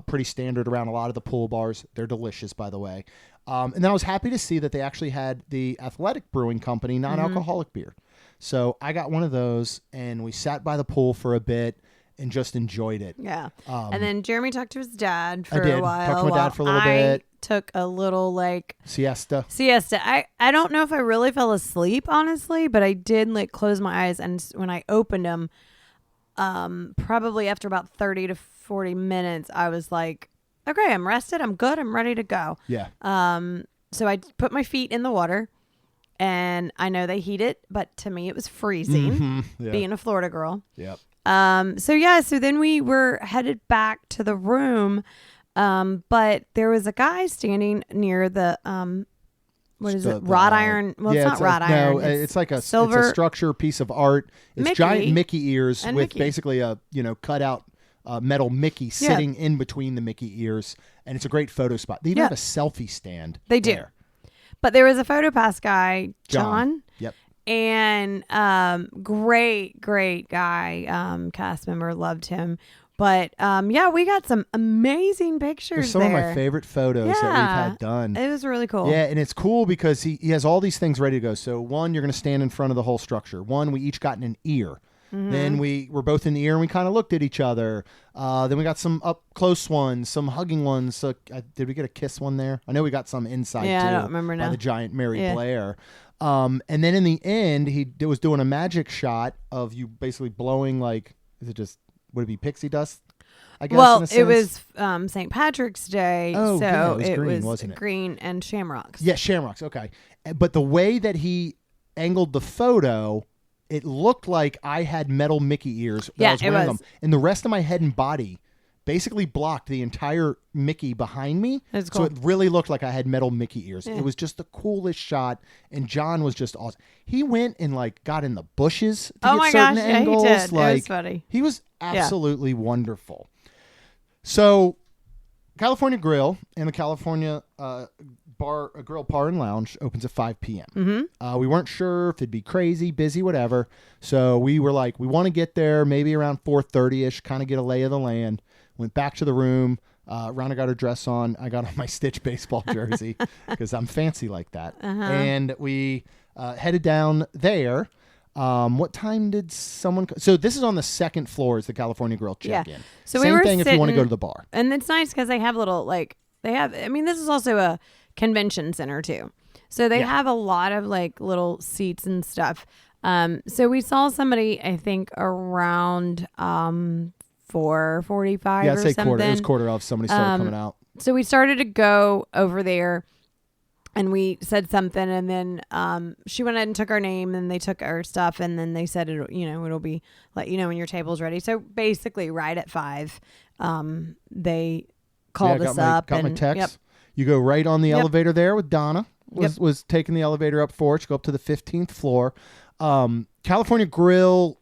Pretty standard around a lot of the pool bars. They're delicious, by the way. And then I was happy to see that they actually had the Athletic Brewing Company non-alcoholic beer. So I got one of those, and we sat by the pool for a bit and just enjoyed it. Yeah. And then Jeremy talked to his dad for I did. a while. Talked to my dad for a little I bit. took a little Siesta. I don't know if I really fell asleep, honestly, but I did close my eyes, and when I opened them, probably after about 30 to 40 minutes, I was like, okay, I'm rested, I'm good, I'm ready to go. Yeah. So I put my feet in the water, and I know they heat it, but to me it was freezing, Yeah. being a Florida girl. Yep. So then we were headed back to the room, but there was a guy standing near the what is it? Wrought iron. Well, yeah, it's not wrought iron. No, it's like a silver it's a structure piece of art. It's Mickey. giant Mickey ears And with Mickey. basically a cut out metal Mickey sitting in between the Mickey ears, and it's a great photo spot. They even Yeah. have a selfie stand. They do. there. But there was a PhotoPass guy, John. Yep. And great guy, cast member, loved him. But we got some amazing pictures. There's some of my favorite photos that we've Yeah. had done. It was really cool. Yeah, and it's cool because he has all these things ready to go. So one, you're going to stand in front of the whole structure. One, we each got in an ear. Mm-hmm. Then we were both in the ear and we kind of looked at each other. Then we got some up close ones, some hugging ones. So did we get a kiss one there? I know we got some inside Yeah, too. I don't remember by now. the giant Mary Yeah. Blair. And then in the end, he was doing a magic shot of you basically blowing would it be pixie dust? I guess. Well, in a it was sense? St. Patrick's Day, Oh, so yeah, it was green, wasn't it? green and shamrocks. Yeah, shamrocks. Okay. But the way that he angled the photo, it looked like I had metal Mickey ears. That Yeah, I was it wearing was. them. And the rest of my head and body basically blocked the entire Mickey behind me. That's So cool. it really looked like I had metal Mickey ears. Yeah. It was just the coolest shot. And John was just awesome. He went and got in the bushes to Oh get my certain gosh, yeah, he angles. did. It was funny. He was absolutely wonderful. So California Grill and the California grill bar and lounge opens at 5 p.m. Mm-hmm. We weren't sure if it'd be crazy, busy, whatever. So we were like, we want to get there maybe around 4:30ish, kind of get a lay of the land. Went back to the room. Rhonda got her dress on. I got on my Stitch baseball jersey because I'm fancy like that. And we headed down there. What time did someone? So this is on the second floor. Is the California Grill check-in? So Same we were thing if you want to sitting- go to the bar. And it's nice because they have little this is also a convention center too. So they have a lot of like little seats and stuff. So we saw somebody, I think around 4:45 Yeah, or I'd say something. quarter. It was quarter of. Somebody started coming out. So we started to go over there and we said something and then she went ahead and took our name and they took our stuff and then they said it'll be let you know when your table's ready. So basically right at 5 they called us up. Got my and text. Yep. You go right on the elevator there with Donna. Yep. Was taking the elevator up for it. You go up to the 15th floor. California Grill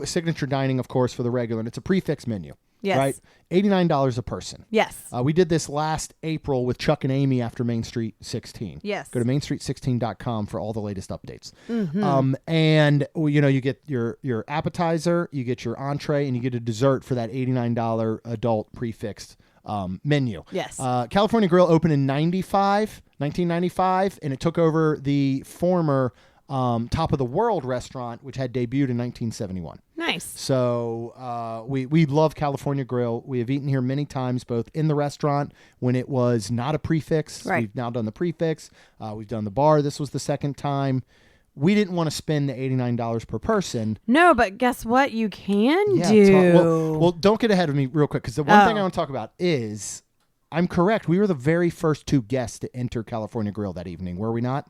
signature dining, of course, for the regular. And it's a prefix menu. Yes. Right? $89 a person. Yes. We did this last April with Chuck and Amy after Main Street 16. Yes. Go to mainstreet16.com for all the latest updates. Mm-hmm. And you get your appetizer, you get your entree, and you get a dessert for that $89 adult prefixed menu. Yes. California Grill opened in 1995, and it took over the former Top of the World restaurant, which had debuted in 1971. Nice. So we love California Grill. We have eaten here many times, both in the restaurant when it was not a prefix. Right. We've now done the prefix. We've done the bar. This was the second time. We didn't want to spend the $89 per person. No, but guess what? You can do. Well, don't get ahead of me real quick because the one thing I want to talk about is I'm correct. We were the very first 2 guests to enter California Grill that evening, were we not?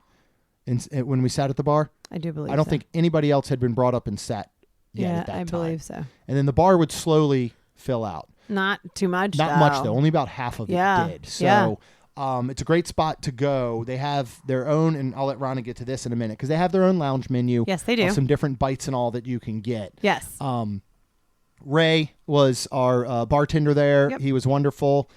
When we sat at the bar? I do believe I don't so. think anybody else had been brought up and sat yet at that time. I believe so. And then the bar would slowly fill out. Not too much. Not much, though. Only about half of it did. So it's a great spot to go. They have their own, and I'll let Rhonda get to this in a minute, because they have their own lounge menu. Yes, they do. Some different bites and all that you can get. Yes. Ray was our bartender there. Yep. He was wonderful.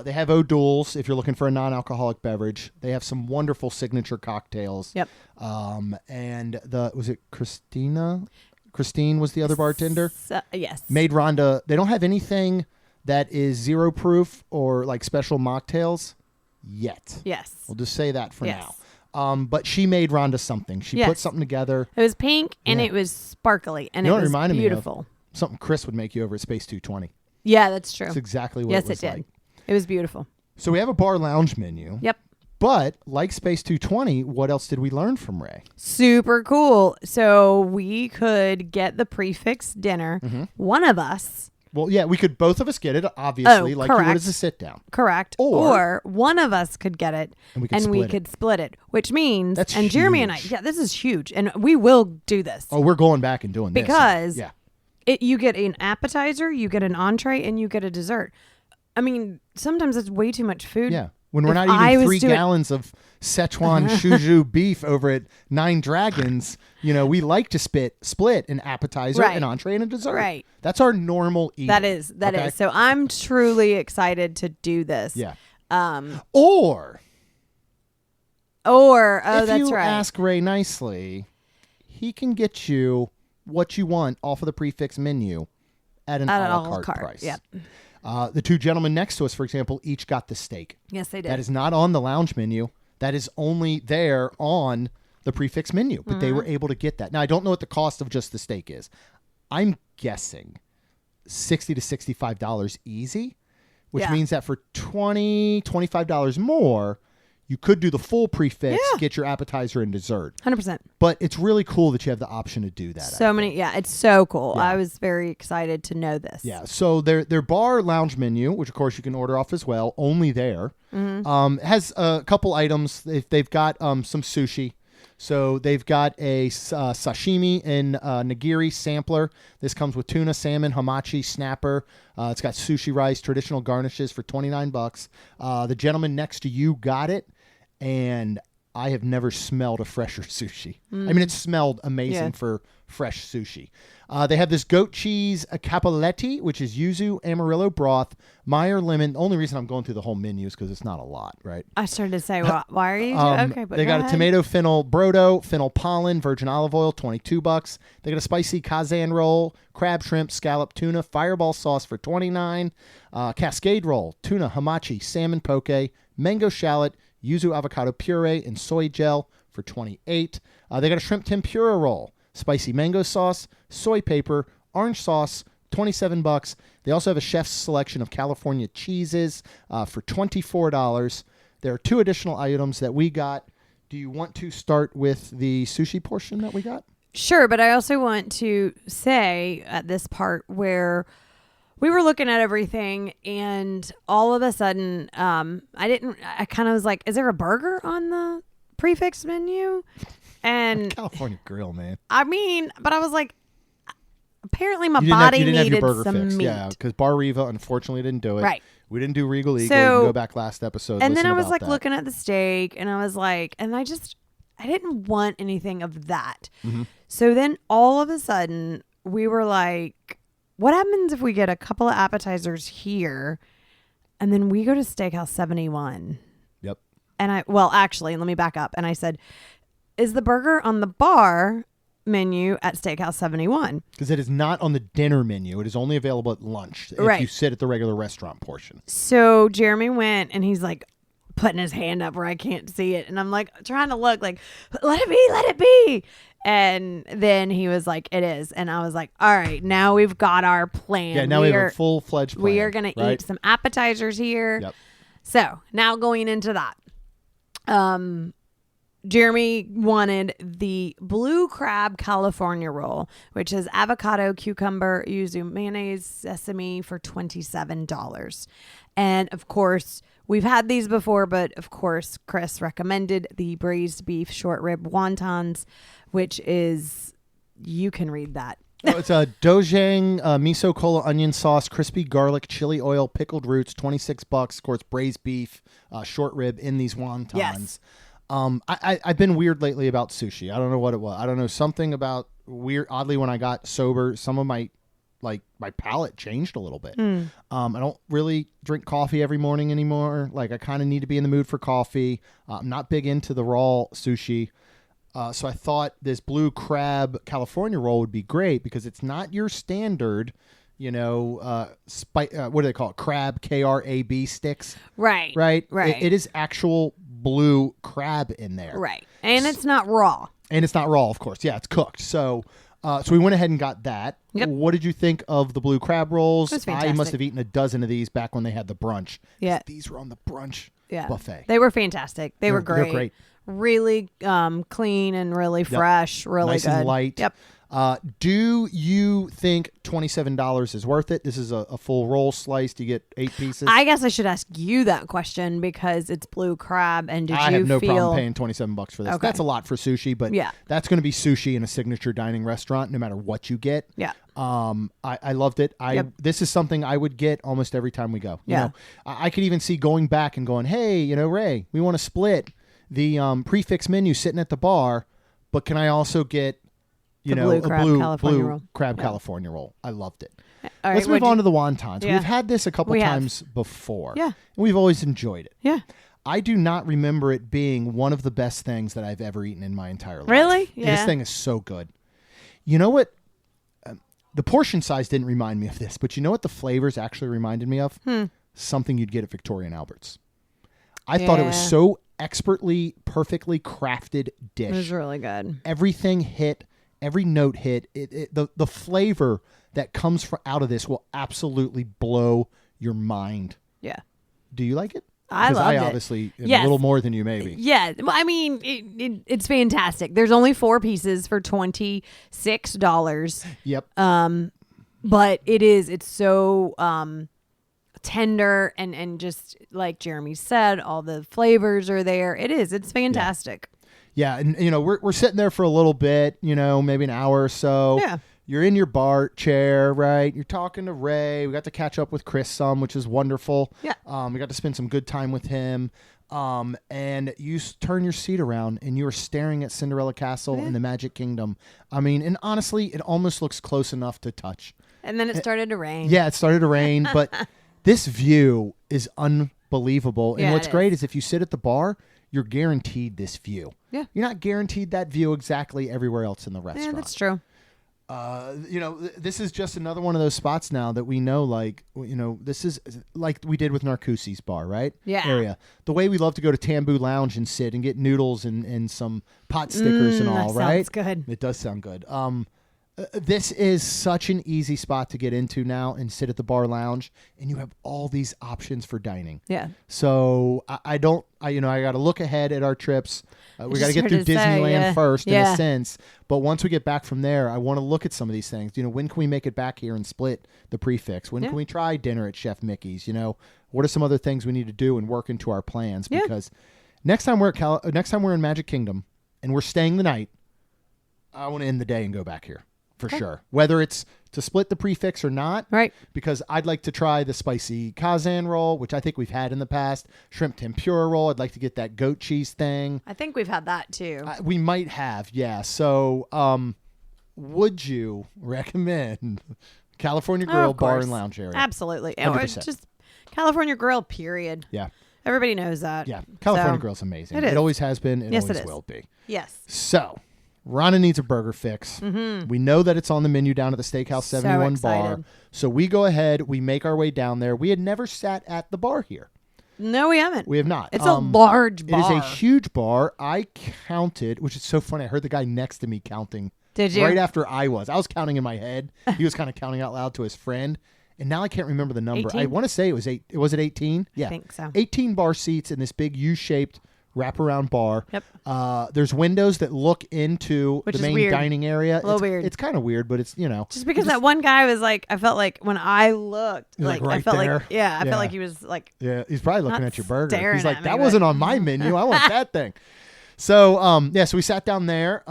They have O'Doul's if you're looking for a non-alcoholic beverage. They have some wonderful signature cocktails. Yep. And was it Christina? Christine was the other bartender. Yes. Made Rhonda. They don't have anything that is 0 proof or like special mocktails yet. Yes. We'll just say that for Yes. now. But she made Rhonda something. She put something together. It was pink and Yeah. it was sparkly and You know it what it was reminded me of? beautiful. Something Chris would make you over at Space 220. Yeah, that's true. That's exactly what Yes, it was it did. like. It was beautiful. So we have a bar lounge menu. Yep. But like Space 220, what else did we learn from Ray? Super cool. So we could get the prefix dinner. Mm-hmm. One of us. Well, yeah, we could both of us get it, obviously, like you would correct. as a sit down. Correct. Or one of us could get it And we could split it. split it, which means, That's and Jeremy and I, huge. this is huge. And we will do this Oh, we're going back and doing because this. Yeah. you get an appetizer, you get an entree, and you get a dessert. I mean, sometimes it's way too much food. Yeah. When we're If not I eating was 3 doing- gallons of Szechuan Shuju beef over at Nine Dragons, we like to split an appetizer, Right. an entree, and a dessert. Right. That's our normal eating. That is. okay? So I'm truly excited to do this. Yeah. Or, If that's you right. ask Ray nicely, he can get you what you want off of the prefix menu at an a la carte price. Yep. The 2 gentlemen next to us, for example, each got the steak. Yes, they did. That is not on the lounge menu. That is only there on the prefix menu, but they were able to get that. Now, I don't know what the cost of just the steak is. I'm guessing $60 to $65 easy, which Yeah. means that for $20, $25 more, you could do the full prefix, Yeah. get your appetizer and dessert. 100%. But it's really cool that you have the option to do that. So many. Yeah, it's so cool. Yeah. I was very excited to know this. Yeah, so their bar lounge menu, which of course you can order off as well, only there, has a couple items. They've got some sushi. So they've got a sashimi and nigiri sampler. This comes with tuna, salmon, hamachi, snapper. It's got sushi rice, traditional garnishes for $29. The gentleman next to you got it, and I have never smelled a fresher sushi. I mean, it smelled amazing for fresh sushi. They have this goat cheese cappelletti, which is yuzu, amarillo broth, Meyer lemon. The only reason I'm going through the whole menu is because it's not a lot, right? I started to say, well, why are you? Okay, but they got go a tomato fennel brodo, fennel pollen, virgin olive oil, $22. They got a spicy kazan roll, crab, shrimp, scallop, tuna, fireball sauce for $29. Cascade roll, tuna, hamachi, salmon poke, mango shallot, yuzu avocado puree, and soy gel for $28. They got a shrimp tempura roll, spicy mango sauce, soy paper, orange sauce, $27. They also have a chef's selection of California cheeses for $24. There are 2 additional items that we got. Do you want to start with the sushi portion that we got? Sure, but I also want to say at this part where we were looking at everything and all of a sudden I kind of was like, is there a burger on the prefix menu? And California Grill, man. I mean, but I was like, apparently my you body didn't have your needed burger some fixed. meat. Yeah, because Bar Riva unfortunately didn't do it. Right. We didn't do Regal Eagle. So- you can go back last episode. And then listen I was about like that. looking at the steak and I was like, and I didn't want anything of that. Mm-hmm. So then all of a sudden we were like, what happens if we get a couple of appetizers here and then we go to Steakhouse 71? Yep. And actually, let me back up. And I said, is the burger on the bar menu at Steakhouse 71? Because it is not on the dinner menu. It is only available at lunch if Right. you sit at the regular restaurant portion. So Jeremy went and he's like putting his hand up where I can't see it. And I'm like trying to look like, let it be. And then he was like, it is. And I was like, all right, now we've got our plan. Yeah, now we have a full-fledged plan. We are going to eat some appetizers here. Yep. So now going into that, Jeremy wanted the blue crab California roll, which is avocado, cucumber, yuzu, mayonnaise, sesame for $27. And of course, we've had these before, but of course, Chris recommended the braised beef short rib wontons, which is, you can read that. Oh, it's a dojang miso cola onion sauce, crispy garlic, chili oil, pickled roots, $26. Of course, braised beef, short rib in these wontons. Yes. I've been weird lately about sushi. I don't know what it was. I don't know, something about weird. Oddly, when I got sober, some of my palate changed a little bit. I don't really drink coffee every morning anymore. Like, I kind of need to be in the mood for coffee. I'm not big into the raw sushi. So I thought this blue crab California roll would be great because it's not your standard, what do they call it? Crab, KRAB sticks. Right. Right. Right. It is actual blue crab in there. Right. And it's not raw. And it's not raw, of course. Yeah, it's cooked. So we went ahead and got that. Yep. What did you think of the blue crab rolls? It was I fantastic. must have eaten a dozen of these back when they had the brunch. Yeah. These were on the brunch Yeah. buffet. They were fantastic. They were great. They're great. Really clean and really fresh. Really Nice good. and light. Yep. Do you think $27 is worth it? This is a full roll sliced. You get 8 pieces. I guess I should ask you that question because it's blue crab. And did I you have no feel problem paying $27 for this. Okay. That's a lot for sushi, but Yeah. that's going to be sushi in a signature dining restaurant, no matter what you get. Yeah. I loved it. Yep. This is something I would get almost every time we go. You Yeah. know, I could even see going back and going, hey, Ray, we want to split the prefix menu sitting at the bar, but can I also get blue crab California roll. crab Yeah. California roll? I loved it. All right, Let's move what'd on you- to the wontons. Yeah. We've had this a couple We have. times before. Yeah. And we've always enjoyed it. Yeah. I do not remember it being one of the best things that I've ever eaten in my entire life. Really? This Yeah. thing is so good. You know what? The portion size didn't remind me of this, but you know what the flavors actually reminded me of? Something you'd get at Victoria and Albert's. I thought it was Yeah. so expertly, perfectly crafted dish. It was really good. Everything hit, every note hit. The flavor that comes out of this will absolutely blow your mind. Yeah. Do you like it? I Because loved it. obviously am Yes. a little more than you, maybe. Yeah. Well, I mean, it's fantastic. There's only 4 pieces for $26. Yep. But it's so tender and just like Jeremy said, all the flavors are there. It's fantastic. Yeah, and we're sitting there for a little bit, maybe an hour or so. Yeah. You're in your bar chair, right? You're talking to Ray. We got to catch up with Chris some, which is wonderful. Yeah. We got to spend some good time with him. And you turn your seat around and you are staring at Cinderella Castle in the Magic Kingdom. I mean, and honestly, it almost looks close enough to touch. And then it started to rain. Yeah, it started to rain, but this view is unbelievable. And Yeah, what's it great is. is if you sit at the bar, you're guaranteed this view. Yeah. You're not guaranteed that view exactly everywhere else in the restaurant. Yeah, that's true. This is just another one of those spots now that we know, like, this is like we did with Narcoossee's bar, right? Yeah. Area. The way we love to go to Tambu Lounge and sit and get noodles and some pot stickers and all, that right? sounds good. It does sound good. This is such an easy spot to get into now and sit at the bar lounge, and you have all these options for dining. Yeah. So I got to look ahead at our trips. We got to just get through heard to say, Disneyland yeah. first, in Yeah. a sense. But once we get back from there, I want to look at some of these things. When can we make it back here and split the prefix? When Yeah. can we try dinner at Chef Mickey's? What are some other things we need to do and work into our plans? Yeah. Because next time we're in Magic Kingdom and we're staying the night, I want to end the day and go back here for sure. Whether it's to split the prefix or not, Right. because I'd like to try the spicy kazan roll, which I think we've had in the past. Shrimp tempura roll. I'd like to get that goat cheese thing. I think we've had that too. We might have, yeah. So, would you recommend California Oh, Grill of Bar course. and Lounge area? Absolutely. Or 100%. just California Grill, period. Yeah, Everybody knows that. yeah. California So, Grill's amazing. it is. It always has been. It Yes, always it is. will be. Yes. So, Rhonda needs a burger fix. Mm-hmm. We know that it's on the menu down at the Steakhouse 71 bar. excited. So we go ahead. We make our way down there. We had never sat at the bar here. No, we haven't. We have not. It's a large bar. It is a huge bar. I counted, which is so funny. I heard the guy next to me counting. Did you? Right after I was counting in my head. He was kind of counting out loud to his friend. And now I can't remember the number. 18? I want to say it was 8. Was it 18? Yeah. I think so. 18 bar seats in this big U-shaped wraparound bar. Yep. There's windows that look into Which the is main weird. dining area. A little weird. It's kind of weird, but it's, Just because that one guy was like, I felt like when I looked, You're like I right felt there? like, I Yeah. felt like he was like, Yeah, he's probably looking Not at your burger. staring He's like, at me, that but- wasn't on my menu. I want that thing. So, so we sat down there.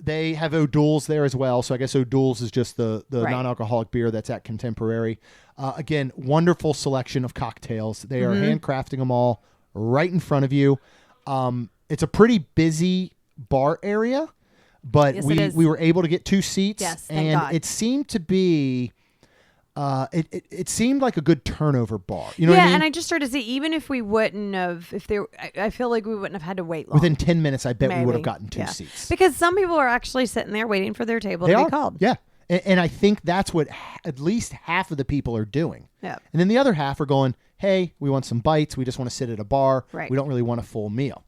They have O'Doul's there as well. So I guess O'Doul's is just the Right. non-alcoholic beer that's at Contemporary. Again, wonderful selection of cocktails. They are Mm-hmm. handcrafting them all right in front of you. It's a pretty busy bar area, but Yes, it is. we were able to get 2 seats. Yes, thank and God. it seemed to be... It seemed like a good turnover bar. You know yeah. what I mean? And I just started to see, even if we wouldn't have, I feel like we wouldn't have had to wait long. Within 10 minutes, I bet we would have Maybe. gotten 2 Yeah. seats. Because some people are actually sitting there waiting for their table They to are. be called. Yeah. And I think that's what at least half of the people are doing. Yeah. And then the other half are going, hey, we want some bites. We just want to sit at a bar. Right. We don't really want a full meal.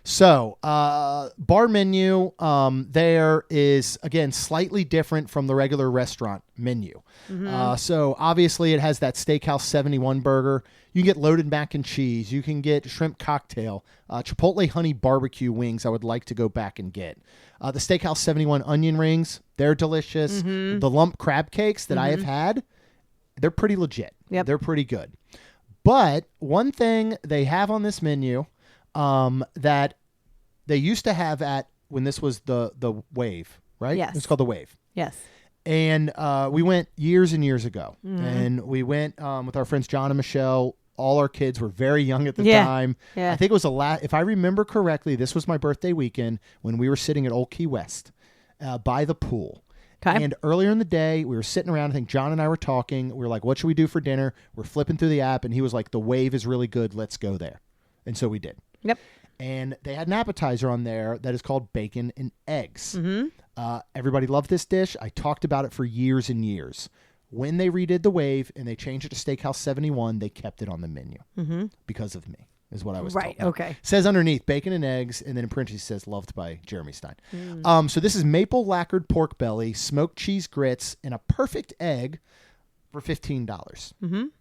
So, bar menu there is, again, slightly different from the regular restaurant menu. So, obviously, it has that Steakhouse 71 burger. You can get loaded mac and cheese. You can get shrimp cocktail, Chipotle honey barbecue wings I would like to go back and get. The Steakhouse 71 onion rings, they're delicious. The lump crab cakes that I have had, they're pretty legit. Yep. They're pretty good. But one thing they have on this menu that they used to have at when this was the Wave, right? Yes. It's called the Wave. Yes. And we went years and years ago. And we went with our friends John and Michelle. All our kids were very young at the Yeah. time. Yeah. I think it was if I remember correctly, this was my birthday weekend when we were sitting at Old Key West by the pool. Okay. And earlier in the day, we were sitting around. I think John and I were talking. We were like, what should we do for dinner? We're flipping through the app. And he was like, the Wave is really good. Let's go there. And so we did. Yep. And they had an appetizer on there that is called bacon and eggs. Everybody loved this dish. I talked about it for years and years. When they redid the Wave and they changed it to Steakhouse 71, they kept it on the menu because of me, is what I was Right, told. okay. Says underneath, bacon and eggs, and then in parentheses says, loved by Jeremy Stein. So this is maple lacquered pork belly, smoked cheese grits, and a perfect egg for $15.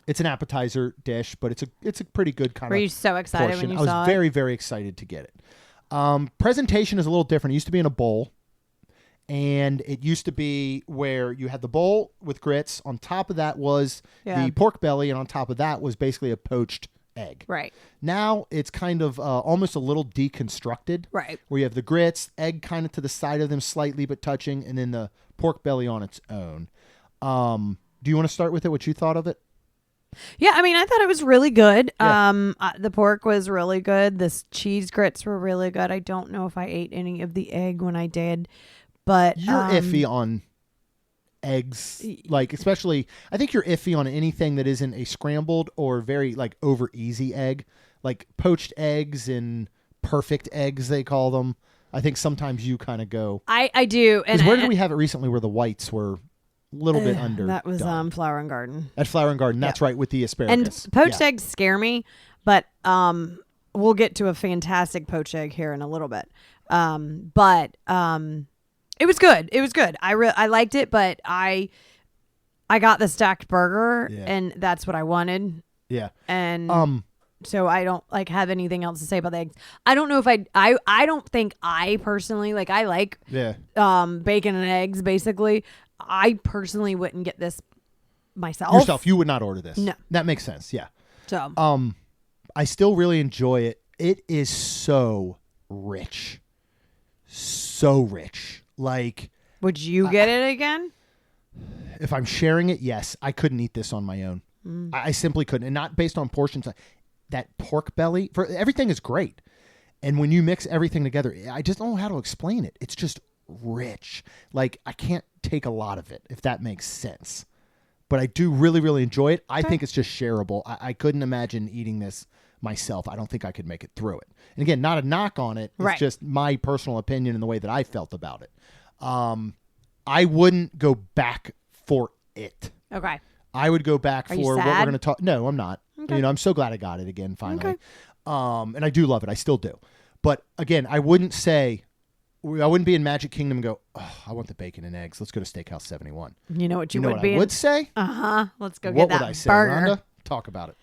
It's an appetizer dish, but it's a pretty good kind Were of you so excited portion. when you I saw was very, very excited to get it. Presentation is a little different. It used to be in a bowl, and it used to be where you had the bowl with grits. On top of that was Yeah. the pork belly, and on top of that was basically a poached egg. Right. Now it's kind of almost a little deconstructed. Right. Where you have the grits, egg kind of to the side of them slightly but touching, and then the pork belly on its own. Do you want to start with it, what you thought of it? Yeah, I mean, I thought it was really good. Yeah. The pork was really good. The cheese grits were really good. I don't know if I ate any of the egg when I did, but You're iffy on eggs, like especially. I think you're iffy on anything that isn't a scrambled or very like over easy egg, like poached eggs and perfect eggs they call them. I think sometimes you kind of go. I do. And where did we have it recently where the whites were a little bit under? That was Flower and Garden. At Flower and Garden, that's right, with the asparagus. And poached eggs scare me, but we'll get to a fantastic poached egg here in a little bit. But it was good. It was good. I liked it, but I got the stacked burger, and that's what I wanted. Yeah. And so I don't like have anything else to say about the eggs. I don't know if I don't think I personally like. I like bacon and eggs basically. I personally wouldn't get this myself. Yourself, you would not order this. No. That makes sense. Yeah. So I still really enjoy it. It is so rich. So rich. Like, would you get it again? If I'm sharing it, yes. I couldn't eat this on my own. I simply couldn't. And not based on portions. That pork belly, for everything is great. And when you mix everything together, I just don't know how to explain it. It's just rich. Like, I can't take a lot of it, if that makes sense. But I do really, really enjoy it. I think it's just shareable. I couldn't imagine eating this myself. I don't think I could make it through it. And again, not a knock on it. It's just my personal opinion and the way that I felt about it. I wouldn't go back for it. Okay. I would go back for what we're going to talk. No, I'm not. Okay. You know, I'm so glad I got it again finally. Okay. And I do love it. I still do. But again, I wouldn't be in Magic Kingdom and go, oh, I want the bacon and eggs. Let's go to Steakhouse 71. You know what you would be? I would say? Let's go what get that would I say, burger. Rhonda? Talk about it.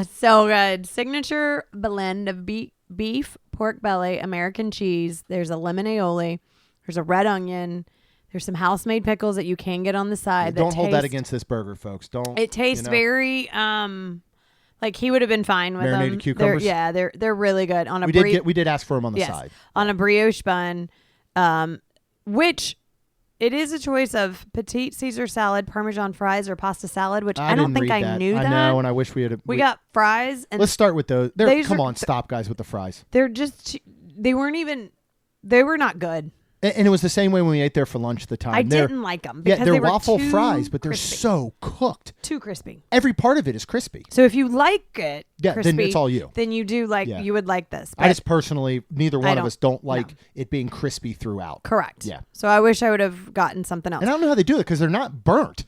So good. Signature blend of beef, pork belly, American cheese. There's a lemon aioli. There's a red onion. There's some house-made pickles that you can get on the side. Don't hold that against this burger, folks. Don't. It tastes very like he would have been fine with marinated them. Cucumbers. They're really good on a. We did ask for them on the side on a brioche bun, which it is a choice of petite Caesar salad, Parmesan fries, or pasta salad. Which I don't think I knew that. I know, and I wish we had. We got fries. And let's start with those. Come on, stop, guys, with the fries. They're just. They were not good. And it was the same way when we ate there for lunch at the time. I didn't like them because they're they were waffle too fries, but they're crispy. so cooked. Too crispy. Every part of it is crispy. So if you like it crispy, then it's all you. Then you do you would like this. I just personally, neither one of us don't like it being crispy throughout. Correct. Yeah. So I wish I would have gotten something else. And I don't know how they do it because they're not burnt.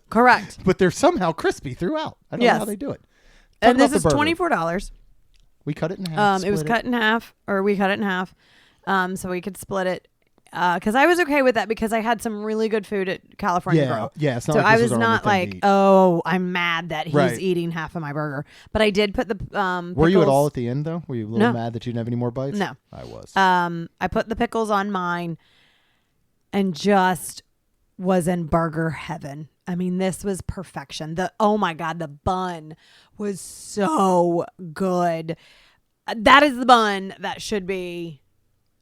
Correct. But they're somehow crispy throughout. I don't know how they do it. And this is $24. We cut it in half. It was cut in half, or we cut it in half, so we could split it. Because I was okay with that because I had some really good food at California Grill. Yeah, it's not so like I this was our not only thing like, to eat. oh, I'm mad that he's eating half of my burger. But I did put the pickles. Were you at all at the end though? Were you a little mad that you didn't have any more bites? No, I was. I put the pickles on mine, and just was in burger heaven. I mean, this was perfection. Oh my God, the bun was so good. That is the bun that should be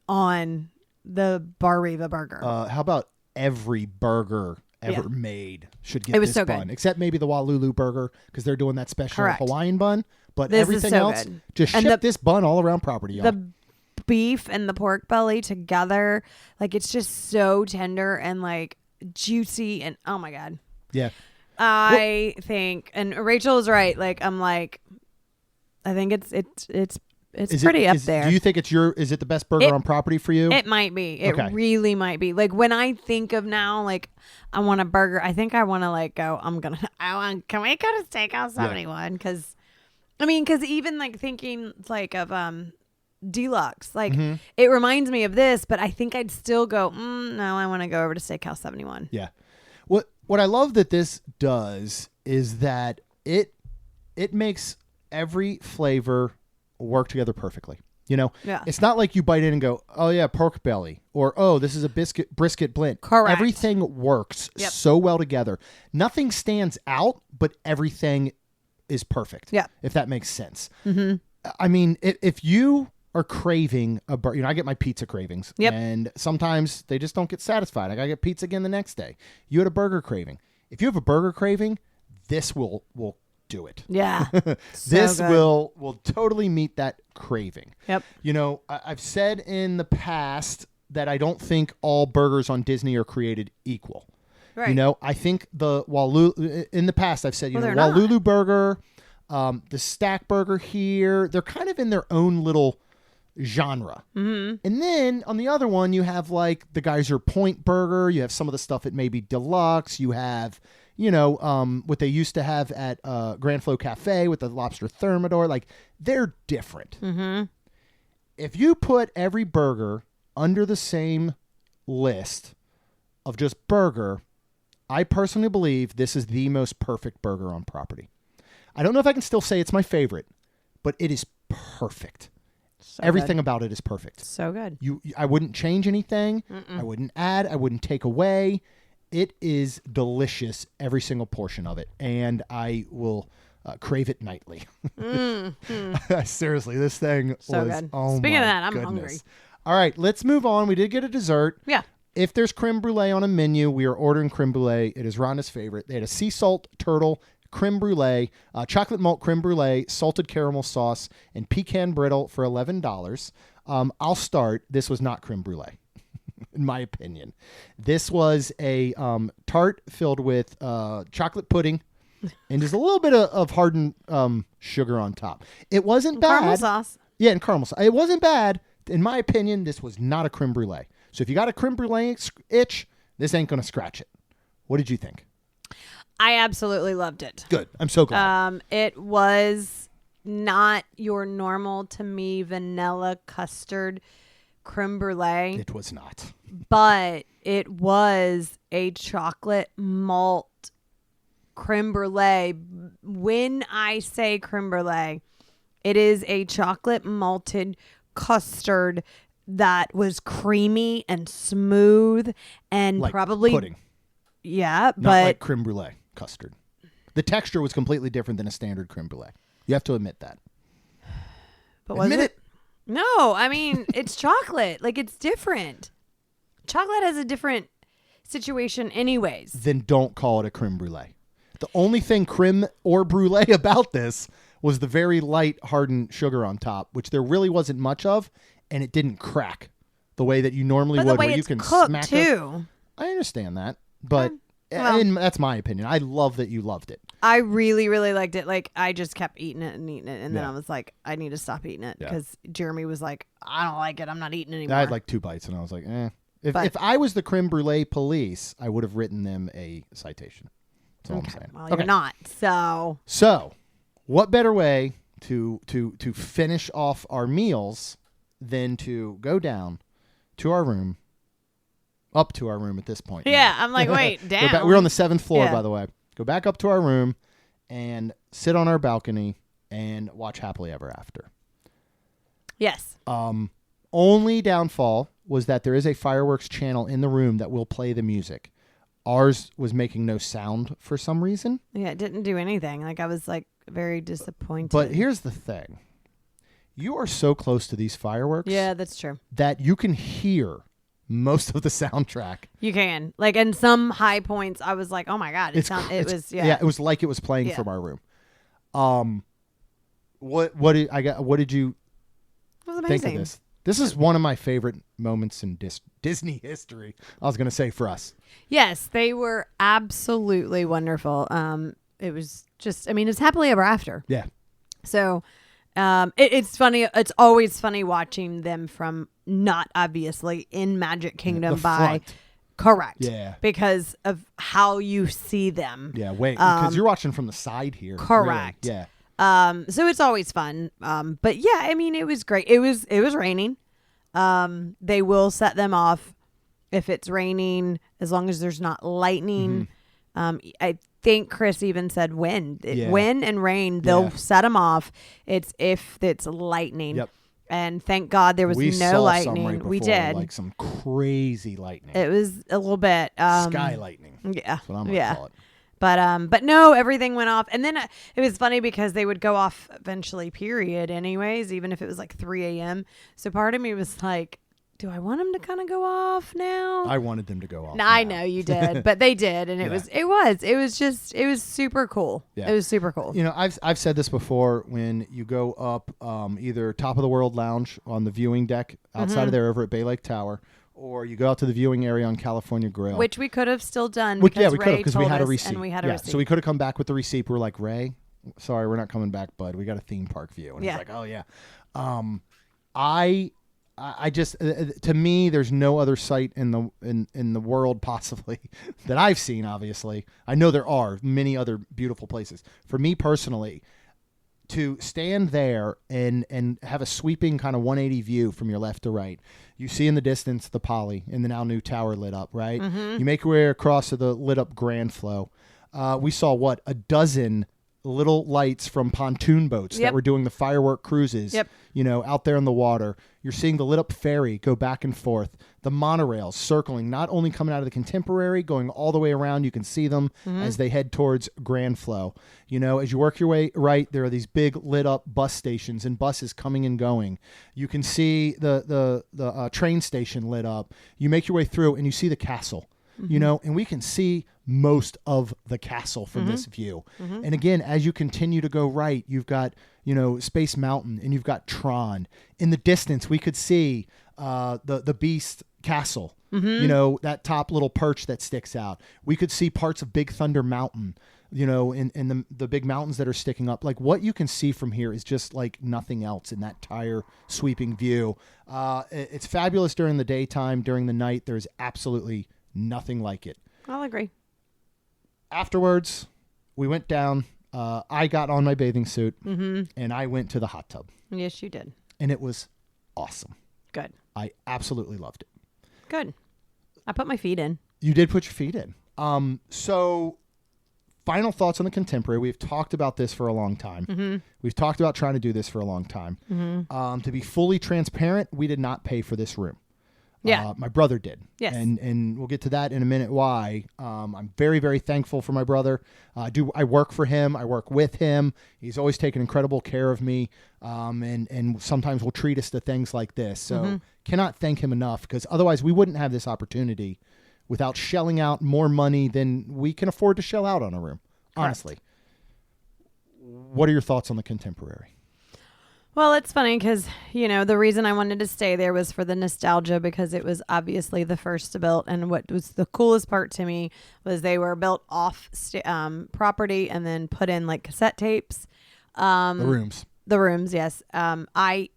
on the Bar Riva burger. How about every burger ever made should get this so bun, good. Except maybe the Walulu burger because they're doing that special Hawaiian bun. But this everything is so else, good. just ship this bun all around property, y'all. The beef and the pork belly together, like it's just so tender and like juicy and oh my God. Yeah. I think, and Rachel is right. Like I'm like, I think it's pretty up there. Do you think is it the best burger on property for you? It might be. It really might be. Like when I think of now, like I want a burger. I think I want to like go. Can we go to Steakhouse 71? Because, because even like thinking like of Deluxe, like it reminds me of this, but I think I'd still go. No, I want to go over to Steakhouse 71. Yeah. What I love that this does is that it makes every flavor work together perfectly. You know, It's not like you bite in and go, oh yeah, pork belly, or oh, this is a brisket blend. Correct. Everything works so well together. Nothing stands out, but everything is perfect. Yeah. If that makes sense. Mm-hmm. I mean, if you are craving a burger, I get my pizza cravings. Yep. And sometimes they just don't get satisfied. I gotta get pizza again the next day. You had a burger craving. If you have a burger craving, this will do it. Yeah. This So good. will totally meet that craving. Yep. You know, I've said in the past that I don't think all burgers on Disney are created equal. Right. You know, I think in the past I've said, Well, they're not. Walulu burger, the Stack burger here, they're kind of in their own little genre. Mm-hmm. And then on the other one, you have like the Geyser Point burger. You have some of the stuff at maybe Deluxe. You have, what they used to have at Grand Flow Cafe with the lobster thermidor. Like, they're different. Mm-hmm. If you put every burger under the same list of just burger, I personally believe this is the most perfect burger on property. I don't know if I can still say it's my favorite, but it is perfect. So Everything good. about it is perfect. So good. I wouldn't change anything. Mm-mm. I wouldn't add. I wouldn't take away. It is delicious, every single portion of it, and I will crave it nightly. Seriously, this thing So was. good. Oh Speaking my of that, I'm goodness. hungry. All right, let's move on. We did get a dessert. Yeah. If there's creme brulee on a menu, we are ordering creme brulee. It is Rhonda's favorite. They had a sea salt turtle creme brulee, chocolate malt creme brulee, salted caramel sauce, and pecan brittle for $11. I'll start. This was not creme brulee, in my opinion. This was a tart filled with chocolate pudding and just a little bit of hardened sugar on top. It wasn't bad. Caramel sauce. Yeah, and caramel sauce. It wasn't bad. In my opinion, this was not a creme brulee. So if you got a creme brulee itch, this ain't going to scratch it. What did you think? I absolutely loved it. Good. I'm so glad. It was not your normal, to me, vanilla custard creme brulee, It was not. but it was a chocolate malt creme brulee. When I say creme brulee, it is a chocolate malted custard that was creamy and smooth and Like probably pudding. Yeah, Not but like creme brulee custard. The texture was completely different than a standard creme brulee. You have to admit that. was Admit it. No, I mean, it's chocolate. Like, it's different. Chocolate has a different situation anyways. Then don't call it a creme brulee. The only thing creme or brulee about this was the very light hardened sugar on top, which there really wasn't much of, and it didn't crack the way that you normally But would, the way where you it's can cooked, smack it. too. I understand that, but well- that's my opinion. I love that you loved it. I really, really liked it. Like, I just kept eating it and eating it. And then Yeah. I was like, I need to stop eating it. Yeah. Because Jeremy was like, I don't like it. I'm not eating anymore. I had like 2 bites, and I was like, eh. But- If I was the creme brulee police, I would have written them a citation. That's all I'm saying. Well, you're not. So, what better way to finish off our meals than to go down to our room, up to our room at this point. Yeah, now. I'm like, wait, Go down. back- we're on the 7th floor, Yeah. by the way. Go back up to our room and sit on our balcony and watch Happily Ever After. Yes. Only downfall was that there is a fireworks channel in the room that will play the music. Ours was making no sound for some reason. Yeah, it didn't do anything. Like, I was like very disappointed. But here's the thing. You are so close to these fireworks Yeah, that's true. that you can hear most of the soundtrack. You can. Like, in some high points, I was like, oh my God. It was, yeah. It was like it was playing Yeah. from our room. What did you It was think amazing. of this? This is one of my favorite moments in Disney history. I was going to say for us. Yes, they were absolutely wonderful. It was just, I mean, it's Happily Ever After. Yeah. So it's funny. It's always funny watching them from not obviously in Magic Kingdom The by front. correct. Yeah. Because of how you see them. Yeah, wait, because you're watching from the side here. Correct. Really. Yeah. So it's always fun. But yeah, I mean, it was great. It was raining. They will set them off if it's raining, as long as there's not lightning. I think Chris even said wind. Yeah. Wind and rain, they'll Yeah. set them off. It's if it's lightning. Yep. And thank God there was We no saw lightning. some right We before, did. like some crazy lightning. It was a little bit Sky lightning. Yeah. That's what I'm going to call it. But no, everything went off. And then it was funny because they would go off eventually, period, anyways, even if it was like 3 a.m. So part of me was like, do I want them to kind of go off now? I wanted them to go off. No, I know you did, but they did, and it was super cool. Yeah. It was super cool. You know, I've said this before. When you go up either Top of the World Lounge on the viewing deck outside of there over at Bay Lake Tower, or you go out to the viewing area on California Grill, Which we could have still done. we Because could Ray have because we told had a us, receipt. and we had a receipt. So we could have come back with the receipt. We're like, Ray, sorry, we're not coming back, bud. We got a theme park view. And he's like, oh yeah. I just to me, there's no other site in the world possibly that I've seen. Obviously, I know there are many other beautiful places. For me personally, to stand there and have a sweeping kind of 180 view from your left to right. You see in the distance the Poly and the now new tower lit up, right? You make your way across to the lit up Grand Flow. We saw a dozen little lights from pontoon boats that were doing the firework cruises, out there in the water. You're seeing the lit up ferry go back and forth. The monorails circling, not only coming out of the Contemporary, going all the way around. You can see them as they head towards Grand Flow. As you work your way right, there are these big lit up bus stations and buses coming and going. You can see the train station lit up. You make your way through and you see the castle. And we can see most of the castle from this view. And again, as you continue to go right, you've got, Space Mountain and you've got Tron. In the distance, we could see the Beast Castle, that top little perch that sticks out. We could see parts of Big Thunder Mountain, in the big mountains that are sticking up. Like what you can see from here is just like nothing else in that entire sweeping view. It's fabulous during the daytime. During the night, there's absolutely nothing like it. I'll agree. Afterwards, we went down. I got on my bathing suit and I went to the hot tub. Yes, you did. And it was awesome. Good. I absolutely loved it. Good. I put my feet in. You did put your feet in. So final thoughts on the Contemporary. We've talked about this for a long time. We've talked about trying to do this for a long time. To be fully transparent, we did not pay for this room. Yeah. My brother did. Yes. And we'll get to that in a minute why. I'm very, very thankful for my brother. I work for him. I work with him. He's always taken incredible care of me. And sometimes will treat us to things like this. So cannot thank him enough because otherwise we wouldn't have this opportunity without shelling out more money than we can afford to shell out on a room. Honestly. Correct. What are your thoughts on the Contemporary? Well, it's funny because, the reason I wanted to stay there was for the nostalgia because it was obviously the first to build. And what was the coolest part to me was they were built off property and then put in like cassette tapes. The rooms, yes. I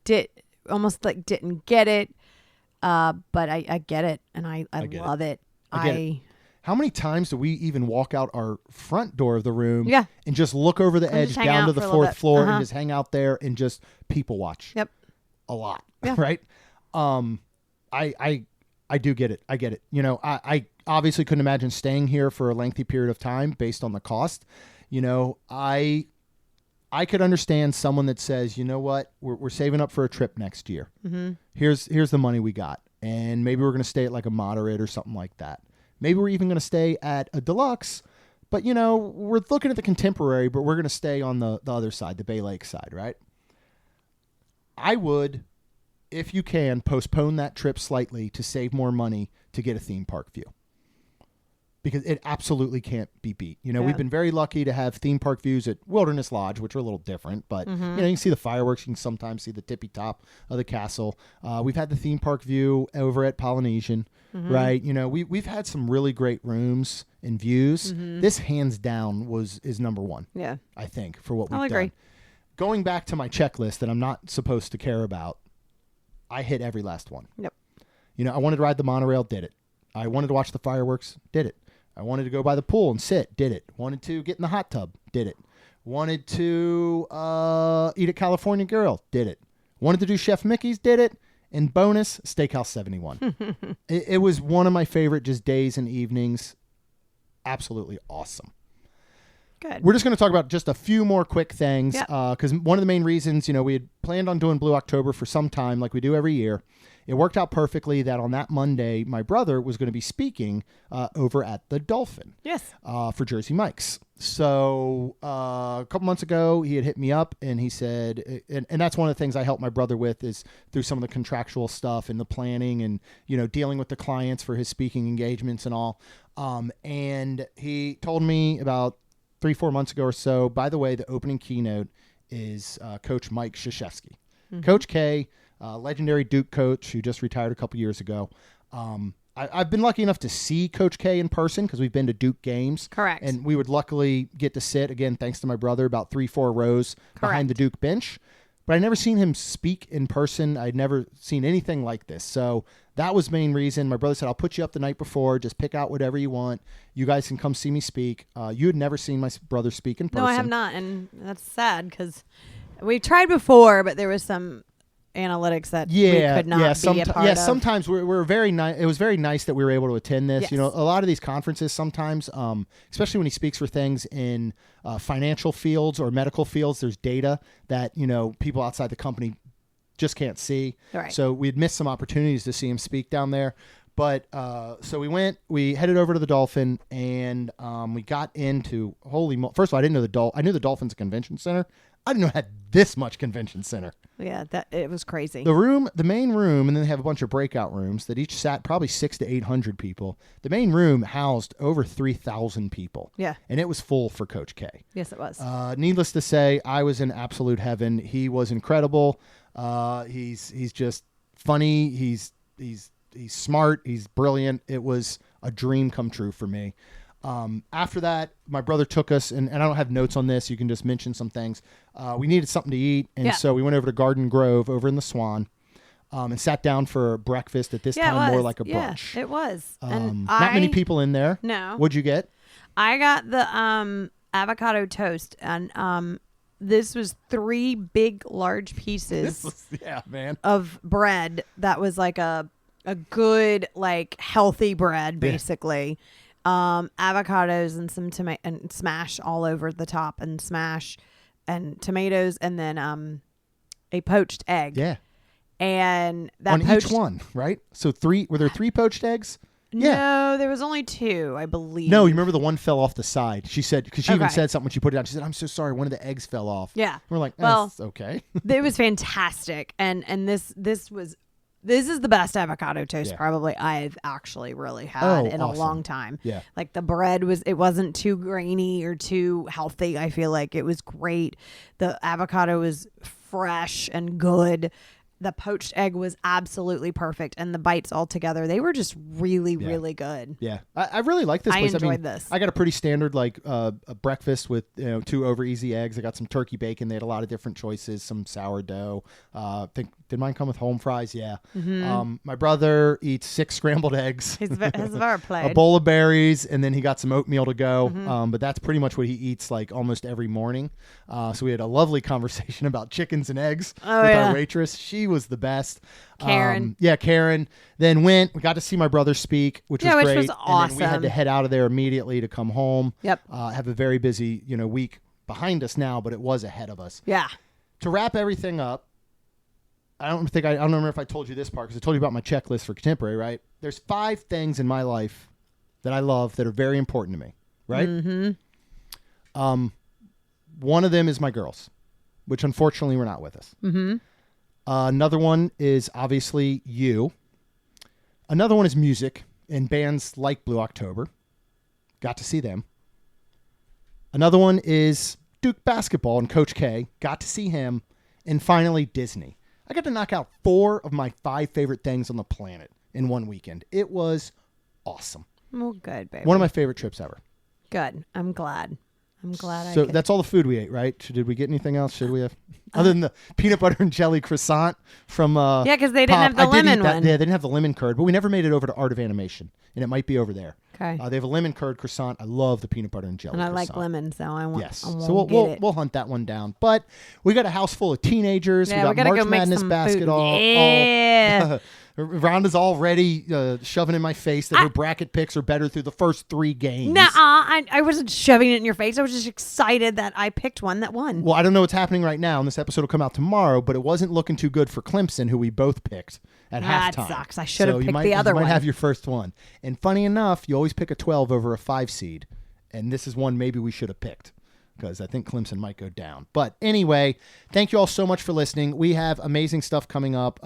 did almost like didn't get it, but I get it and I love it. I get it. How many times do we even walk out our front door of the room and just look over the edge down to the fourth floor and just hang out there and just people watch? Yep. A lot. Yeah. Right? I do get it. I get it. I obviously couldn't imagine staying here for a lengthy period of time based on the cost. I could understand someone that says, you know what, we're saving up for a trip next year. Here's the money we got. And maybe we're going to stay at like a moderate or something like that. Maybe we're even going to stay at a deluxe, but, we're looking at the Contemporary, but we're going to stay on the other side, the Bay Lake side, right? I would, if you can, postpone that trip slightly to save more money to get a theme park view. Because it absolutely can't be beat. We've been very lucky to have theme park views at Wilderness Lodge, which are a little different. But, you can see the fireworks. You can sometimes see the tippy top of the castle. We've had the theme park view over at Polynesian, right? We've had some really great rooms and views. This, hands down, is number one, I think, for what we've done. Agree. Going back to my checklist that I'm not supposed to care about, I hit every last one. Yep. I wanted to ride the monorail, did it. I wanted to watch the fireworks, did it. I wanted to go by the pool and sit, did it. Wanted to get in the hot tub, did it. Wanted to eat at California Grill, did it. Wanted to do Chef Mickey's, did it. And bonus, Steakhouse 71. It was one of my favorite just days and evenings. Absolutely awesome. Good. We're just going to talk about just a few more quick things because one of the main reasons, we had planned on doing Blue October for some time like we do every year. it worked out perfectly that on that Monday, my brother was going to be speaking over at the Dolphin. Yes. For Jersey Mike's. So a couple months ago, he had hit me up and he said, and that's one of the things I help my brother with is through some of the contractual stuff and the planning and, dealing with the clients for his speaking engagements and all. And he told me about 3-4 months ago or so, by the way, the opening keynote is Coach Mike Krzyzewski. Mm-hmm. Coach K, legendary Duke coach who just retired a couple years ago. I've been lucky enough to see Coach K in person because we've been to Duke games. Correct. And we would luckily get to sit, again, thanks to my brother, about 3-4 rows behind the Duke bench. But I'd never seen him speak in person. I'd never seen anything like this. So that was the main reason. My brother said, I'll put you up the night before. Just pick out whatever you want. You guys can come see me speak. You had never seen my brother speak in person. No, I have not. And that's sad because we've tried before, but there was some analytics that we could not be a part of. Sometimes we're very nice. It was very nice that we were able to attend this. Yes. A lot of these conferences sometimes, especially when he speaks for things in financial fields or medical fields, there's data that, people outside the company just can't see. Right. So we'd missed some opportunities to see him speak down there. But so we headed over to the Dolphin and we got into, first of all, I knew the Dolphin's convention center. I didn't know it had this much convention center. Yeah, it was crazy. The main room, and then they have a bunch of breakout rooms that each sat probably 600 to 800 people. The main room housed over 3,000 people. Yeah. And it was full for Coach K. Yes, it was. Needless to say, I was in absolute heaven. He was incredible. He's just funny. He's smart. He's brilliant. It was a dream come true for me. After that, my brother took us, and I don't have notes on this. You can just mention some things. We needed something to eat, and so we went over to Garden Grove over in the Swan and sat down for breakfast at this time, more like a brunch. Yeah, it was. And not many people in there. No. What'd you get? I got the avocado toast, and this was 3 big, large pieces of bread that was like a good, like, healthy bread, basically. Avocados and some tomato and smash all over the top and smash and tomatoes and then a poached egg. Yeah. And that on each one, right? So were there 3 poached eggs? No, there was only 2, I believe. No, you remember the one fell off the side. She said, because she even said something when she put it down. She said, I'm so sorry. One of the eggs fell off. Yeah. And we're like, well, that's okay. It was fantastic. And this is the best avocado toast probably I've actually really had in a long time. Yeah. Like the bread it wasn't too grainy or too healthy. I feel like it was great. The avocado was fresh and good. The poached egg was absolutely perfect. And the bites all together, they were just really, really good. Yeah. I really like this place. I enjoyed this. I got a pretty standard a breakfast with 2 over easy eggs. I got some turkey bacon. They had a lot of different choices, some sourdough. Did mine come with home fries? Yeah. Mm-hmm. My brother eats 6 scrambled eggs. His very plate. A bowl of berries, and then he got some oatmeal to go. Mm-hmm. But that's pretty much what he eats like almost every morning. So we had a lovely conversation about chickens and eggs with our waitress. She was the best. Karen. Karen. Then we got to see my brother speak, which was great. Which was awesome. And then we had to head out of there immediately to come home. Yep. Have a very busy, week behind us now, but it was ahead of us. Yeah. To wrap everything up, I don't remember if I told you this part because I told you about my checklist for contemporary, right? There's 5 things in my life that I love that are very important to me, right? Mm-hmm. One of them is my girls, which unfortunately were not with us. Mm-hmm. Another one is obviously you. Another one is music and bands like Blue October. Got to see them. Another one is Duke basketball and Coach K. Got to see him. And finally, Disney. I got to knock out 4 of my 5 favorite things on the planet in one weekend. It was awesome. Well, good, baby. One of my favorite trips ever. Good. I'm glad. So that's all the food we ate, right? Did we get anything else? Should we have? Other than the peanut butter and jelly croissant from because they didn't have the lemon one. Yeah, they didn't have the lemon curd, but we never made it over to Art of Animation, and it might be over there. Okay. They have a lemon curd croissant. I love the peanut butter and jelly. And I croissant. like lemon, so I want. Yes. So we'll hunt that one down. But we got a house full of teenagers. Yeah, we got March Madness basketball. Yeah. Rhonda's already shoving in my face that her bracket picks are better through the first 3 games. I wasn't shoving it in your face. I was just excited that I picked one that won. Well, I don't know what's happening right now, and this episode will come out tomorrow, but it wasn't looking too good for Clemson, who we both picked. at That halftime. sucks. I should have So picked the other You one. might have your first one. And funny enough, you always pick a 12 over a 5 seed. And this is one maybe we should have picked because I think Clemson might go down. But anyway, thank you all so much for listening. We have amazing stuff coming up.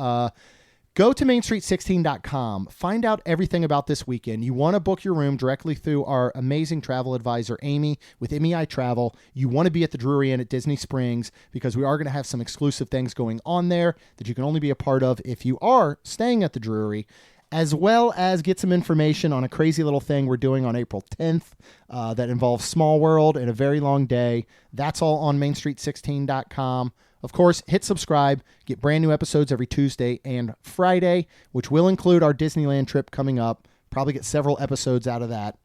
Go to mainstreet16.com. Find out everything about this weekend. You want to book your room directly through our amazing travel advisor, Amy, with MEI Travel. You want to be at the Drury Inn at Disney Springs because we are going to have some exclusive things going on there that you can only be a part of if you are staying at the Drury, as well as get some information on a crazy little thing we're doing on April 10th that involves Small World and a very long day. That's all on mainstreet16.com. Of course, hit subscribe, get brand new episodes every Tuesday and Friday, which will include our Disneyland trip coming up. Probably get several episodes out of that.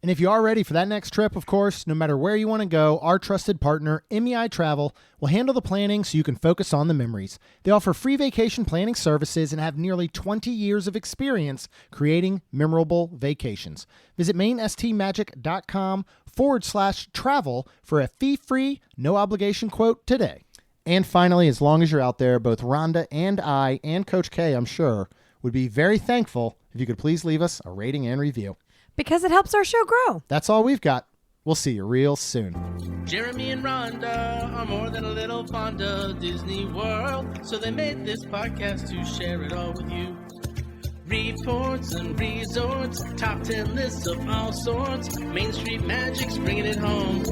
And if you are ready for that next trip, of course, no matter where you want to go, our trusted partner, MEI Travel, will handle the planning so you can focus on the memories. They offer free vacation planning services and have nearly 20 years of experience creating memorable vacations. Visit mainstmagic.com/travel for a fee-free, no-obligation quote today. And finally, as long as you're out there, both Rhonda and I and Coach K, I'm sure, would be very thankful if you could please leave us a rating and review. Because it helps our show grow. That's all we've got. We'll see you real soon. Jeremy and Rhonda are more than a little fond of Disney World, so they made this podcast to share it all with you. Reports and resorts, top 10 lists of all sorts. Main Street Magic's bringing it home.